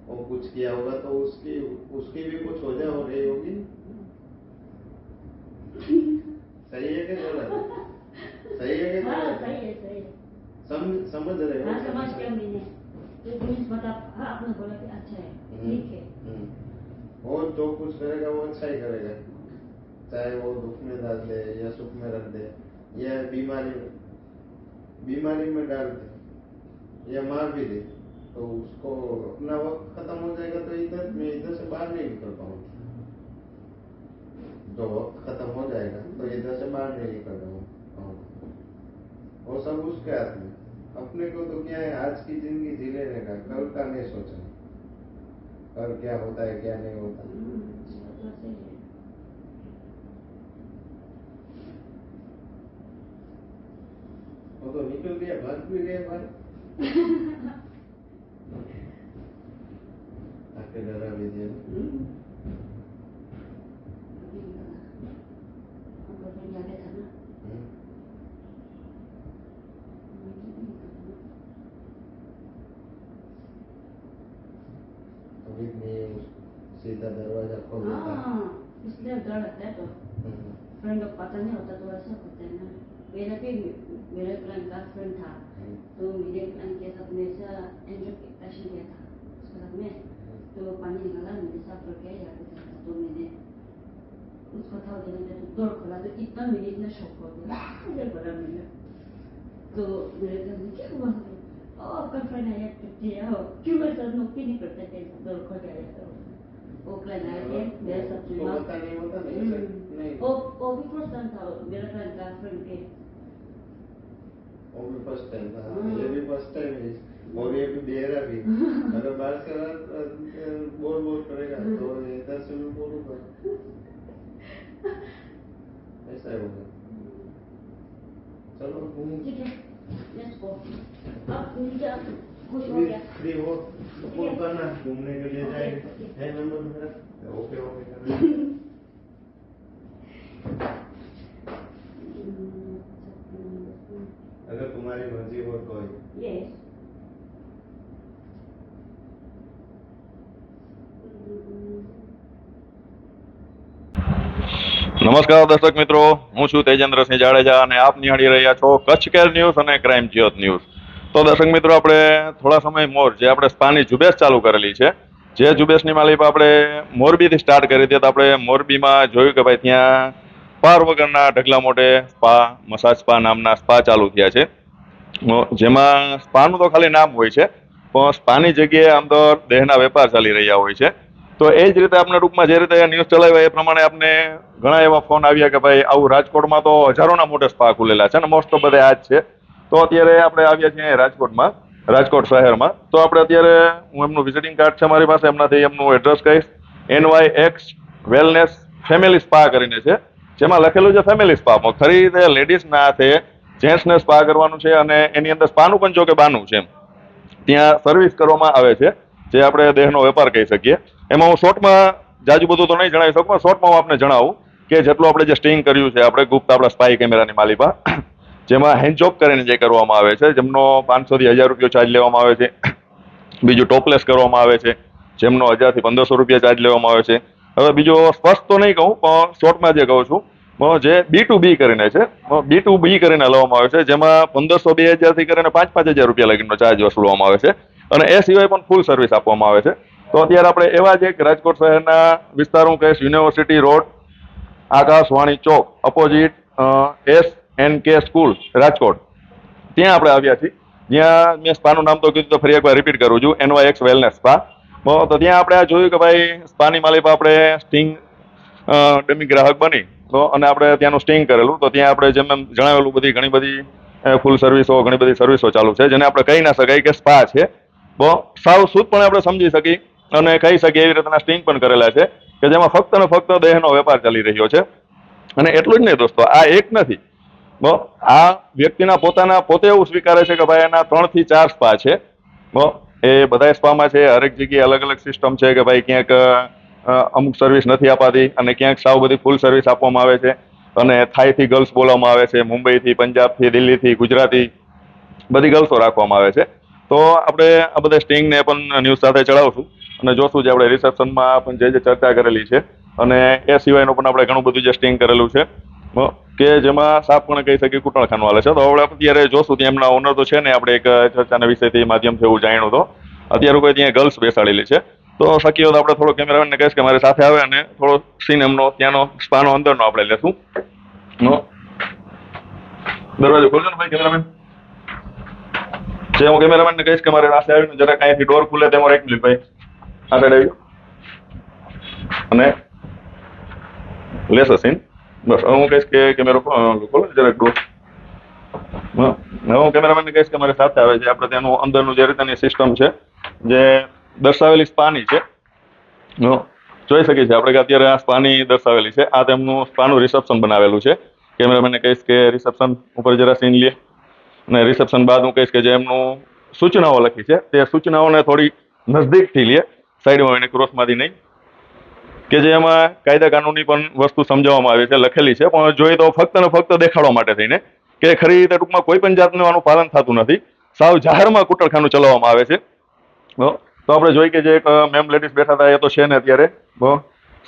F: वो कुछ किया होगा तो उसकी भी कुछ हो जाए हो रही होगी, सही है कि गलत है? सही है कि
G: हाँ
F: गलत है?
G: सही है
F: समझ रहे हो?
G: हाँ समझ गया मैंने तो मीन्स मतलब हाँ आपने बोला कि अच्छा है ठीक है
F: वो जो कुछ करेगा वो अच्छा ही करेगा, चाहे वो दुख में डाल दे या सुख में रख दे या बीमारी में डाल दे या मार भी दे, तो उसको अपना वक्त खत्म हो जाएगा तो मैं इधर से बाहर नहीं निकल पाऊंगा, जो वक्त खत्म हो जाएगा तो इधर से बाहर नहीं निकल पाऊंगा, वो सब उसके हाथ में, अपने को तो क्या है आज की जिंदगी जी लेने का, कल का नहीं सोचना, कल क्या होता है क्या नहीं होता। वो तो निकल गया भाग भी गए बाहर आके डरा भी दिया ना। अभी नहीं सीधा दरवाजा खोल देता।
G: हाँ इसलिए डर लगता है तो फ्रेंड लोग पता नहीं होता तो ऐसा होता है ना मेरा क्लाइंट का फ्रेंड था तो मेरे क्लाइंट के साथ में ऐसा एंट्रोपेशन किया था उसके साथ में तो पानी निकाला मैंने साफ करके या तो मैंने उसको था दौड़ खोला तो इतना मिनट में शौक हो गया 15 मिनट तो मेरे घर में क्या हुआ आपका फ्रेंड आया क्यों मेरे साथ नौकरी नहीं करते थे दौड़ खो जाया तो वो फ्रेंड आए थे मेरे साथ
F: तो पता नहीं होता नहीं
G: वो भी फर्स्ट टाइम था मेरा फ्रेंड का फ्रेंड के
F: वो भी फर्स्ट टाइम था ये भी फर्स्ट टाइम है और ये भी बेहरा भी अगर बाहर से बोल बोल करेगा तो इधर से भी बोलूंगा ऐसा होगा चलो
G: ठीक है लेट्स गो अब नीचे खुश हो गया
F: फ्री हो तो फोन करना घूमने के लिए जाएंगे है नंबर मेरा ओके ओके करना अगर तुम्हारी मर्जी हो तो
G: यस
A: નમસ્કાર દર્શક મિત્રો, હું છું તેજેન્દ્રસિંહ જાડેજા અને આપ નિહાળી રહ્યા છો કચ્છ કેર ન્યૂઝ અને ક્રાઇમ જ્યોત ન્યૂઝ. તો દર્શક મિત્રો, આપણે થોડા સમય મોર જે આપણે સ્પાની ઝુંબેશ ચાલુ કરેલી છે, જે ઝુંબેશની માલિક આપણે મોરબીથી સ્ટાર્ટ કરી હતી, તો આપણે મોરબીમાં જોયું કે ભાઈ ત્યાં પાર વગરના ઢગલા મોટે સ્પા, મસાજ સ્પા નામના સ્પા ચાલુ થયા છે, જેમાં સ્પાનું તો ખાલી નામ હોય છે, પણ સ્પાની જગ્યાએ આમ તો દેહના વેપાર ચાલી રહ્યા હોય છે. તો એ જ રીતે આપણે ટૂંકમાં જે રીતે ન્યૂઝ ચલાવ્યા એ પ્રમાણે આપણે ઘણા એવા ફોન આવ્યા કે ભાઈ આવું રાજકોટમાં તો હજારોના મોટા સ્પા ખુલેલા છે ને મોસ્ટ ઓફ બધે આ જ છે. તો અત્યારે આપણે આવ્યા છીએ રાજકોટમાં, રાજકોટ શહેરમાં. તો આપણે અત્યારે હું એમનું વિઝિટિંગ કાર્ડ છે મારી પાસે, એમનાથી એમનું એડ્રેસ કહીશ. NYX વેલનેસ ફેમિલી સ્પા કરીને છે, જેમાં લખેલું છે ફેમિલી સ્પામાં ખરી રીતે લેડીઝના હાથે જેન્ટ્સને સ્પા કરવાનું છે અને એની અંદર સ્પાનું પણ જો કે બાનું છે, ત્યાં સર્વિસ કરવામાં આવે છે, જે આપણે દેહનો વેપાર કહી શકીએ. એમાં હું શોર્ટમાં જાજુ બધું તો નહીં જણાવી શકું, પણ શોર્ટમાં હું આપને જણાવું કે જેટલું આપણે જે સ્ટિંગ કર્યું છે આપણે ગુપ્ત આપણા સ્પાઈ કેમેરાની માલિપા, જેમાં હેન્ડ જોબ કરીને જે કરવામાં આવે છે, જેમનો 500 થી 1000 રૂપિયા ચાર્જ લેવામાં આવે છે. બીજું ટોપલેસ કરવામાં આવે છે, જેમનો 1000 થી 1500 રૂપિયા ચાર્જ લેવામાં આવે છે. હવે બીજો સ્પષ્ટ તો નહીં કહું, પણ શોર્ટમાં જે કહું છું જે B2B કરીને છે, B2B કરીને લેવામાં આવે છે, જેમાં 1500 2000 થી કરીને 5-5000 રૂપિયા લગીનો ચાર્જ વસૂલવામાં આવે છે અને એ સિવાય પણ ફૂલ સર્વિસ આપવામાં આવે છે. તો અત્યારે આપણે એવા જ એક રાજકોટ શહેરના વિસ્તાર હું કહીશ, યુનિવર્સિટી રોડ, આકાશવાણી ચોક અપોઝિટ SNK સ્કૂલ રાજકોટ, ત્યાં આપણે આવ્યા છીએ. જ્યાં મેં સ્પાનું નામ તો કીધું, તો ફરી એકવાર રિપીટ કરું છું, NYX વેલનેસ સ્પા. તો ત્યાં આપણે આ જોયું કે ભાઈ સ્પાની માલિકા આપણે સ્ટિંગ ડમી ગ્રાહક બની તો અને આપણે ત્યાંનું સ્ટિંગ કરેલું, તો ત્યાં આપણે જેમ એમ જણાવેલું બધી ઘણી બધી ફૂલ સર્વિસો, ઘણી બધી સર્વિસો ચાલુ છે, જેને આપણે કહી ના શકાય કે સ્પા છે. સાવ શુદ્ધપણે આપણે સમજી શકીએ અને કહી શકીએ એવી રીતના સ્ટિંગ પણ કરેલા છે કે જેમાં ફક્ત ને ફક્ત દેહનો વેપાર ચાલી રહ્યો છે. અને એટલું જ નહીં દોસ્તો, આ એક નથી, આ વ્યક્તિના પોતે એવું સ્વીકારે છે કે ભાઈ એના 3 થી 4 સ્પા છે. એ બધા સ્પામાં છે, હરેક જગ્યાએ અલગ અલગ સિસ્ટમ છે કે ભાઈ ક્યાંક અમુક સર્વિસ નથી અપાતી અને ક્યાંક સાવ બધી ફૂલ સર્વિસ આપવામાં આવે છે. અને થાઈથી ગર્લ્સ બોલાવવામાં આવે છે, મુંબઈથી, પંજાબથી, દિલ્હીથી, ગુજરાતી બધી ગર્લ્સો રાખવામાં આવે છે. તો આપણે આ બધા સ્ટિંગને પણ ન્યૂઝ સાથે ચડાવશું અને જોશું જે આપણે રિસેપ્શનમાં પણ જે ચર્ચા કરેલી છે અને એ સિવાયનું પણ આપણે ઘણું બધું જે સ્ટિંગ કરેલું છે કે જેમાં સાફ પણ કહી શકીએ કૂટણખાનું હાલે છે. તો હવે અત્યારે જોશું, ત્યાં એમના ઓનર તો છે ને, આપણે એક ચર્ચાના વિષયથી માધ્યમથી એવું જાણ્યું તો અત્યારે કોઈ ત્યાં ગર્લ્સ બેસાડેલી છે. તો શક્ય હોય તો આપણે થોડો કેમેરામેનને કહીશ કે મારી સાથે આવે અને થોડો સીન એમનો ત્યાંનો સ્પાનો અંદરનો આપણે લેશું. દરવાજો ખોલજો ને ભાઈ કેમેરામેન. જે હું કેમેરામેનને કહીશ કે મારે પાસે આવીને જરા અહીંથી ડોર ખુલે તેમ 1 મિનિટ ભાઈ આ સાઈડ આવી અને લેશે સીન. બસ હવે હું કહીશ કે કેમેરો ખોલો જરાક ડોર. હવે હું કેમેરામેનને કહીશ કે મારી સાથે આવે છે, આપણે તેનું અંદરનું જે રીતની સિસ્ટમ છે જે દર્શાવેલી સ્પાની છે, જોઈ શકીએ છીએ આપણે કે અત્યારે આ સ્પાની દર્શાવેલી છે. આ તેમનું સ્પાનું રિસેપ્શન બનાવેલું છે. કેમેરામેનને કહીશ કે રિસેપ્શન ઉપર જરા સીન લે અને રિસેપ્શન બાદ હું કહીશ કે જે એમનું સૂચનાઓ લખી છે તે સૂચનાઓને થોડી નજદીકથી લે, સાઈડમાં એને ક્રોસમાંથી નહીં, કે જે એમાં કાયદા કાનૂની પણ વસ્તુ સમજાવવામાં આવી છે, લખેલી છે, પણ જોઈએ તો ફક્ત ને ફક્ત દેખાડવા માટે થઈને કે ખરી રીતે ટૂંકમાં કોઈ પણ જાતનું આનું પાલન થતું નથી. સાવ જાહેરમાં કૂટણખાનું ચલાવવામાં આવે છે. તો આપણે જોઈ કે જે એક મેમ લેડીઝ બેઠા હતા એ તો છે ને અત્યારે,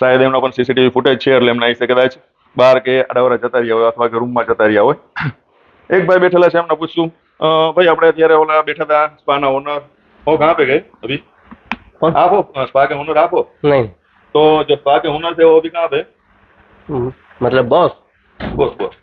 A: શાયદ એમનો પણ CCTV ફૂટેજ છે એટલે એમને અહીં કદાચ બહાર કે આડાવરા જતા રહ્યા હોય અથવા કે રૂમમાં જતા રહ્યા હોય. એક ભાઈ બેઠેલા છે, એમને પૂછશું, ભાઈ આપણે અત્યારે ઓલા બેઠા હતા સ્પાના ઓનર, वो कहाँ पे गए अभी? आप हो स्पा के ओनर आप हो?
H: नहीं.
A: तो जो स्पा के ओनर थे वो अभी कहाँ पे?
H: मतलब बॉस
A: बॉस बॉस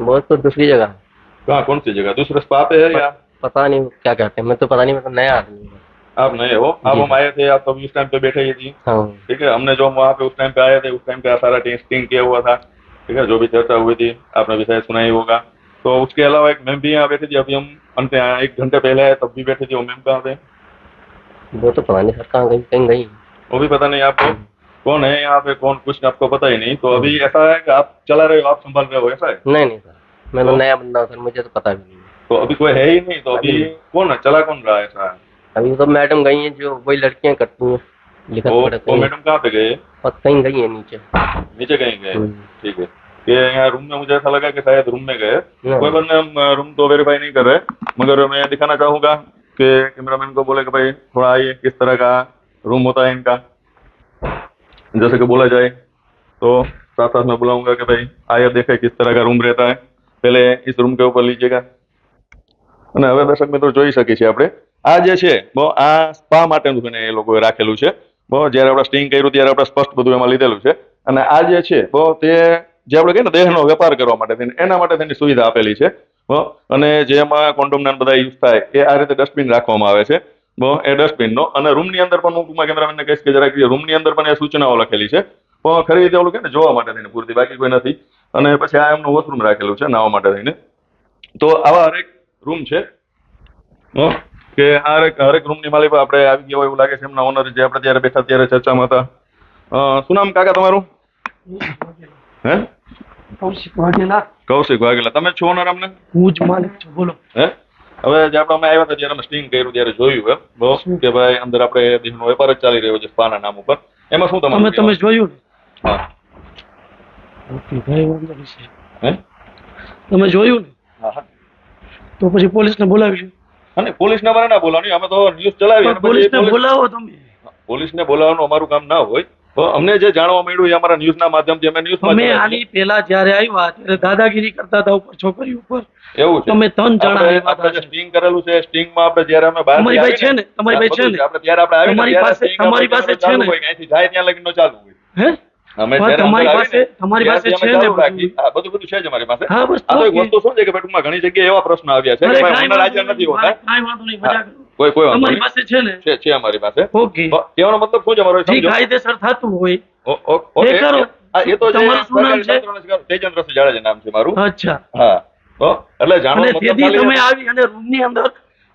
H: बॉस तो दूसरी जगह है।
A: कहाँ, कौन सी जगह? दूसरे स्पा पे है या
H: पता नहीं क्या कहते हैं, मैं तो पता नहीं, मैं तो नया आदमी हूँ।
A: आप नए हो? आप
H: जी।
A: हम आए थे, आप तभी उस टाइम पे बैठे ही थी।
H: हाँ
A: ठीक है, हमने जो वहाँ पे उस टाइम पे आए थे, उस टाइम पे सारा टेस्टिंग किया हुआ था। ठीक है, जो भी चर्चा हुई थी आपने भी शायद सुना ही होगा। तो उसके अलावा एक मैम भी यहाँ बैठी थी, अभी हम अंत 1 घंटे पहले आए तब भी बैठी थी। वो मैम कहाँ थे?
H: वो तो पता नहीं सर कहाँ गई, कहीं गई।
A: वो भी पता नहीं आपको कौन है यहाँ पे, कौन, कुछ आपको पता ही नहीं। तो अभी ऐसा है कि आप चला रहे हो, आप संभाल रहे हो, ऐसा है?
H: नहीं नहीं सर, मैं तो
A: तो?
H: नया बंदा हूँ सर, मुझे तो पता भी नहीं है।
A: तो अभी कोई है ही नहीं, तो अभी कौन है, चला कौन रहा है ऐसा है?
H: अभी तो मैडम गई हैं, जो वही लड़कियां करती हैं, लिखत पढ़त
A: वो मैडम कहाँ पे गए?
H: और कहीं गई है नीचे।
A: नीचे कहीं गए?
H: हम्म।
A: ठीक है, कि यहाँ रूम में मुझे ऐसा लगा कि शायद रूम में गए।
H: नहीं।
A: कोई बंदे, हम रूम तो वेरीफाई नहीं कर रहे, मगर मैं दिखाना चाहूंगा कि कैमरामैन को बोले कि भाई थोड़ा आइए, किस तरह का रूम होता है इनका, जैसे कि बोला जाए। तो साथ साथ में बुलाऊंगा कि भाई आइए देखें किस तरह का रूम रहता है। पहले इस रूम के ऊपर लीजिएगा। અને હવે દર્શક મિત્રો જોઈ શકીએ છીએ આપણે આ જે છે આ સ્પા માટેનું છે ને એ લોકોએ રાખેલું છે। જ્યારે આપણે સ્ટિંગ કર્યું ત્યારે આપણે સ્પષ્ટ બધું એમાં લીધેલું છે। અને આ જે છે તે જે આપણે કહીએ ને દેહનો વેપાર કરવા માટે થઈને એના માટે તેની સુવિધા આપેલી છે। અને જેમાં કોન્ડોમના બધા યુઝ થાય એ આ રીતે ડસ્ટબિન રાખવામાં આવે છે। એ ડસ્ટબિનનો અને રૂમની અંદર પણ હું ટૂંકમાં કેમેરામેનને કહીશ કે જરાક રૂમની અંદર પણ એ સૂચનાઓ લખેલી છે। ખરી રીતે ઓલું કે ને જોવા માટે થઈને પૂરતી, બાકી કોઈ નથી। અને પછી આ એમનું વોશરૂમ રાખેલું છે નાહવા માટે થઈને। તો આવા હરેક રૂમ છે કે હરેક રૂમની માલિક આપણે આવી ગયા હોય એવું લાગે છે। એમના ઓનર જે આપણે ત્યારે બેઠા ત્યારે ચર્ચામાં હતા। શું નામ કાકા તમારું? હે?
C: કૌશિક વાઘેલા।
A: કૌશિક વાઘેલા, તમે છો ઓનર અમને?
C: હું જ માલિક છું, બોલો।
A: હે? હવે જે આપણે અમે આવ્યા હતા ત્યારે અમે સ્ટિંગ કર્યું ત્યારે જોયું એમ કે ભાઈ અંદર આપણે દેહનો વેપાર જ ચાલી રહ્યો છે સ્પાના નામ ઉપર। એમાં શું
C: તમે
A: તમારું
C: જોયું ને?
A: હા,
C: ઓકે ભાઈ, વાંધો નહીં।
A: હે?
C: તમે જોયું ને?
A: હા હા।
C: તો પછી પોલીસને બોલાવીશું।
A: અને પોલીસને અમારે ના બોલાવવાની, અમે તો ન્યૂઝ ચલાવી અને પછી
C: પોલીસને બોલાવો તમે।
A: પોલીસને બોલાવવાનું અમારું કામ ના હોય। તો અમને જે જાણવા મળ્યું એ અમારા ન્યૂઝના માધ્યમથી અમે ન્યૂઝમાં
C: અમે
A: ચલાવીએ।
C: આની પહેલા જ્યારે આવ્યા ત્યારે દાદાગીરી કરતા હતા ઉપર છોકરી ઉપર।
A: એવું છે?
C: તમે 3 જણા આવ્યા
A: આપણે જે
C: હતા।
A: સ્ટિંગ કરેલું છે, સ્ટિંગમાં આપણે જ્યારે અમે બહાર
C: તમારી પાસે છે ને? તમારી પાસે છે ને?
A: આપણે ત્યારે આપણે આવીને
C: તમારી
A: ત્યારે
C: પાસે-
A: sting
C: તમારી
A: આપણે
C: પાસે છે
A: ચાલુ
C: ને?
A: હોય, અહીંથી જાય ત્યાં લગીનો ચાલુ હોય।
C: હે?
A: અમે
C: હા,
A: જ્યારે
C: તમારી
A: અંદર
C: પાસે-
A: આવીને
C: તમારી પાસે
A: ત્યારથી
C: છે
A: અમે
C: ને
A: ચાલુ
C: બધું?
A: રાખી। હા, બધું છે જ અમારી પાસે।
C: હા, બસ
A: આ તો એક
C: તો
A: વસ્તુ શું છે કે ભાઈ ટૂંકમાં ઘણી જગ્યાએ એવા પ્રશ્નો આવ્યા છે કે
C: અરે
A: ભાઈ
C: કાંઈ
A: ઓનર
C: વાંધો
A: હાજર નથી
C: નહીં,
A: હોતા।
C: કાંઈ વાંધો નહીં, મજાક કરો।
A: કોઈ વાંધો
C: તમારી
A: નહીં,
C: પાસે છે ને?
A: છે અમારી પાસે।
C: ઓકે,
A: કહેવાનો મતલબ શું છે અમારો,
C: જે
A: સમજો?
C: કાયદેસર થતું હોય
A: ઓકે,
C: એ કરો।
A: એ તો જે
C: તમારું શું નામ છે?
A: સરકારી તંત્રને તેજેન્દ્રસિંહ જાડેજા નામ છે મારું।
C: અચ્છા।
A: હા, તો એટલે જાણવાનો
C: અને
A: મતલબ
C: તેથી
A: ખાલી
C: તમે આવી અને રૂમની અંદર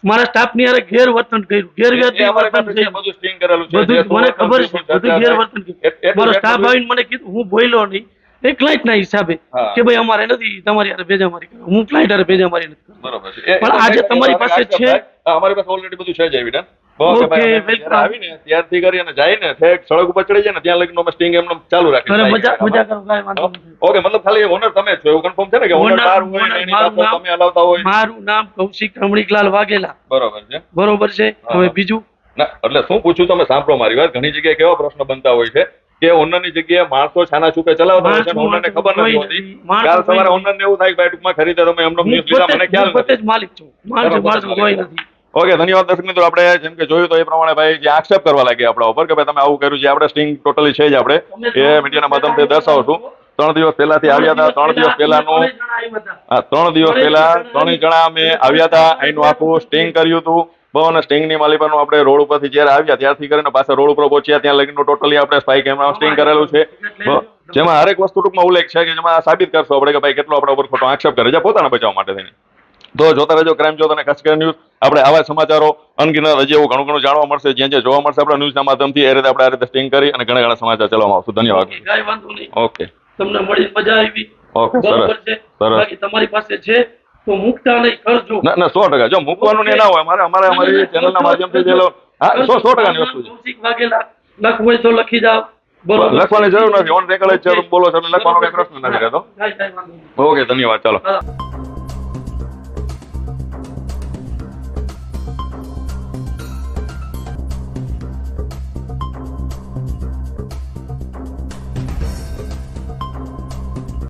C: મારા સ્ટાફની હારે ગેરવર્તન કર્યું, ગેરવ્યાજબી
A: એ અમારી
C: વર્તન
A: પાસે છે,
C: કર્યું।
A: બધું સ્ટિંગ કરેલું છે,
C: બધું
A: જે
C: જ મને
A: શું
C: ખબર છે,
A: શું
C: બધું
A: ચર્ચા
C: ગેરવર્તન
A: થાય,
C: કર્યું। મારો સ્ટાફ આવીને મને કીધું, હું બોલ્યો નહીં એ ક્લાયન્ટના હિસાબે
A: હા।
C: કે ભાઈ અમારે નથી તમારી હારે ભેજામારી કરવી, હું ક્લાયન્ટ હારે ભેજામારી નથી કરતો।
A: બરોબર છે।
C: પણ આજે તમારી પાસે છે?
A: હા, અમારી પાસે ઓલરેડી બધું છે જ એવિડન્સ।
C: ઓકે,
A: જ્યારે
C: welcome।
A: આવીને ત્યારથી કરી અને જાય ને ઠેક સડક ઉપર ચડી જાય ને ત્યાં લગીનો અમે સ્ટિંગ એમને ચાલુ રાખી।
C: અરે મજા કરો, કાંઈ વાંધો નથી।
A: ઓકે, મતલબ ખાલી ઓનર તમે જ છો એવું કન્ફર્મ છે ને કે ઓનર
C: Owner-
A: બહાર હોય ને
C: owner
A: એની
C: મારું
A: પાસે
C: નામ-
A: તમે હલાવતા હોય?
C: મારું નામ કૌશિક રમણીકલાલ વાઘેલા,
A: બરોબર છે।
C: બરોબર છે।
A: હા।
C: હવે બીજું
A: ના, એટલે શું પૂછું, તમે સાંભળો મારી વાત। ઘણી જગ્યાએ કેવા પ્રશ્ન બનતા હોય છે કે ઓનરની જગ્યાએ માણસો છાના છૂપે ચલાવતા હોય છે અને ઓનરને ખબર નથી હોતી। કાલ સવારે ઓનરને એવું થાય કે ભાઈ ટૂંકમાં ખરીદે તમે એમનો
C: હું
A: ન્યૂઝ લીધા, મને ખ્યાલ
C: પોતે
A: નથી।
C: જ માલિક છું, માણસો કોઈ નથી।
A: ઓકે, ધન્યવાદ દર્શક મિત્રો। આપણે જેમ કે જોયું તો એ પ્રમાણે ભાઈ જે આક્ષેપ કરવા લાગ્યા આપણા ઉપર કે ભાઈ તમે આવું કર્યું છે, આપણે સ્ટિંગ ટોટલી છે જ આપણે એ મીડિયાના માધ્યમથી દર્શાવશું। 3 દિવસ પહેલાથી આવ્યા હતા, 3 દિવસ પહેલાનું, હા 3 દિવસ પહેલા 3 જણા અમે આવ્યા હતા, અહીંનું આખું સ્ટિંગ કર્યું હતું। અને સ્ટિંગની માલિકાનું આપણે રોડ ઉપરથી જ્યારે આવ્યા ત્યારથી કરીને પાછા રોડ ઉપર પહોંચ્યા ત્યાં લગીનું ટોટલી આપણે સ્પાઈ કેમેરા સ્ટિંગ કરેલું છે। જેમાં હરેક વસ્તુ ટૂંકમાં ઉલ્લેખ છે કે જેમાં સાબિત કરશો આપણે કે ભાઈ કેટલો આપણા ઉપર ખોટો આક્ષેપ કરે છે પોતાના બચાવ માટે થઈને। તો જોતા રહેજો ક્રાઇમ જોત અને ખાસ કરીને ન્યૂઝ। આપણે આવા સમાચારો અનગિનત હજી એવું ઘણું ઘણું જાણવા મળશે, જ્યાં જ્યાં જોવા મળશે આપણા ન્યૂઝના માધ્યમથી એ રીતે આપણે આ રીતે સ્ટિંગ કરી અને ઘણા ઘણા સમાચાર ચલાવવામાં આવશું। ધન્યવાદ।
C: કાંઈ વાંધો નહીં,
A: ઓકે
C: તમને મળી મજા આવી,
A: ઓકે,
C: બરોબર
A: સરસ
C: છે।
A: સરસ।
C: બાકી તમારી પાસે છે તો મુકતા નહીં, કરજો।
A: ના ના 100%, જો મૂકવાનું ને ના હોય અમારી ચેનલના માધ્યમથી જે હા 100% ની વસ્તુ છે।
C: કૌશિક વાઘેલા લખવું હોય તો લખી જાઓ, બરોબર?
A: લખવાની જરૂર નથી, ઓન રેકોર્ડ જ છે, બોલો છો એટલે લખવાનો કઈ પ્રશ્ન નથી રહેતો।
C: કાંઈ વાંધો નહીં।
A: ઓકે, ધન્યવાદ, ચાલો।
C: હા।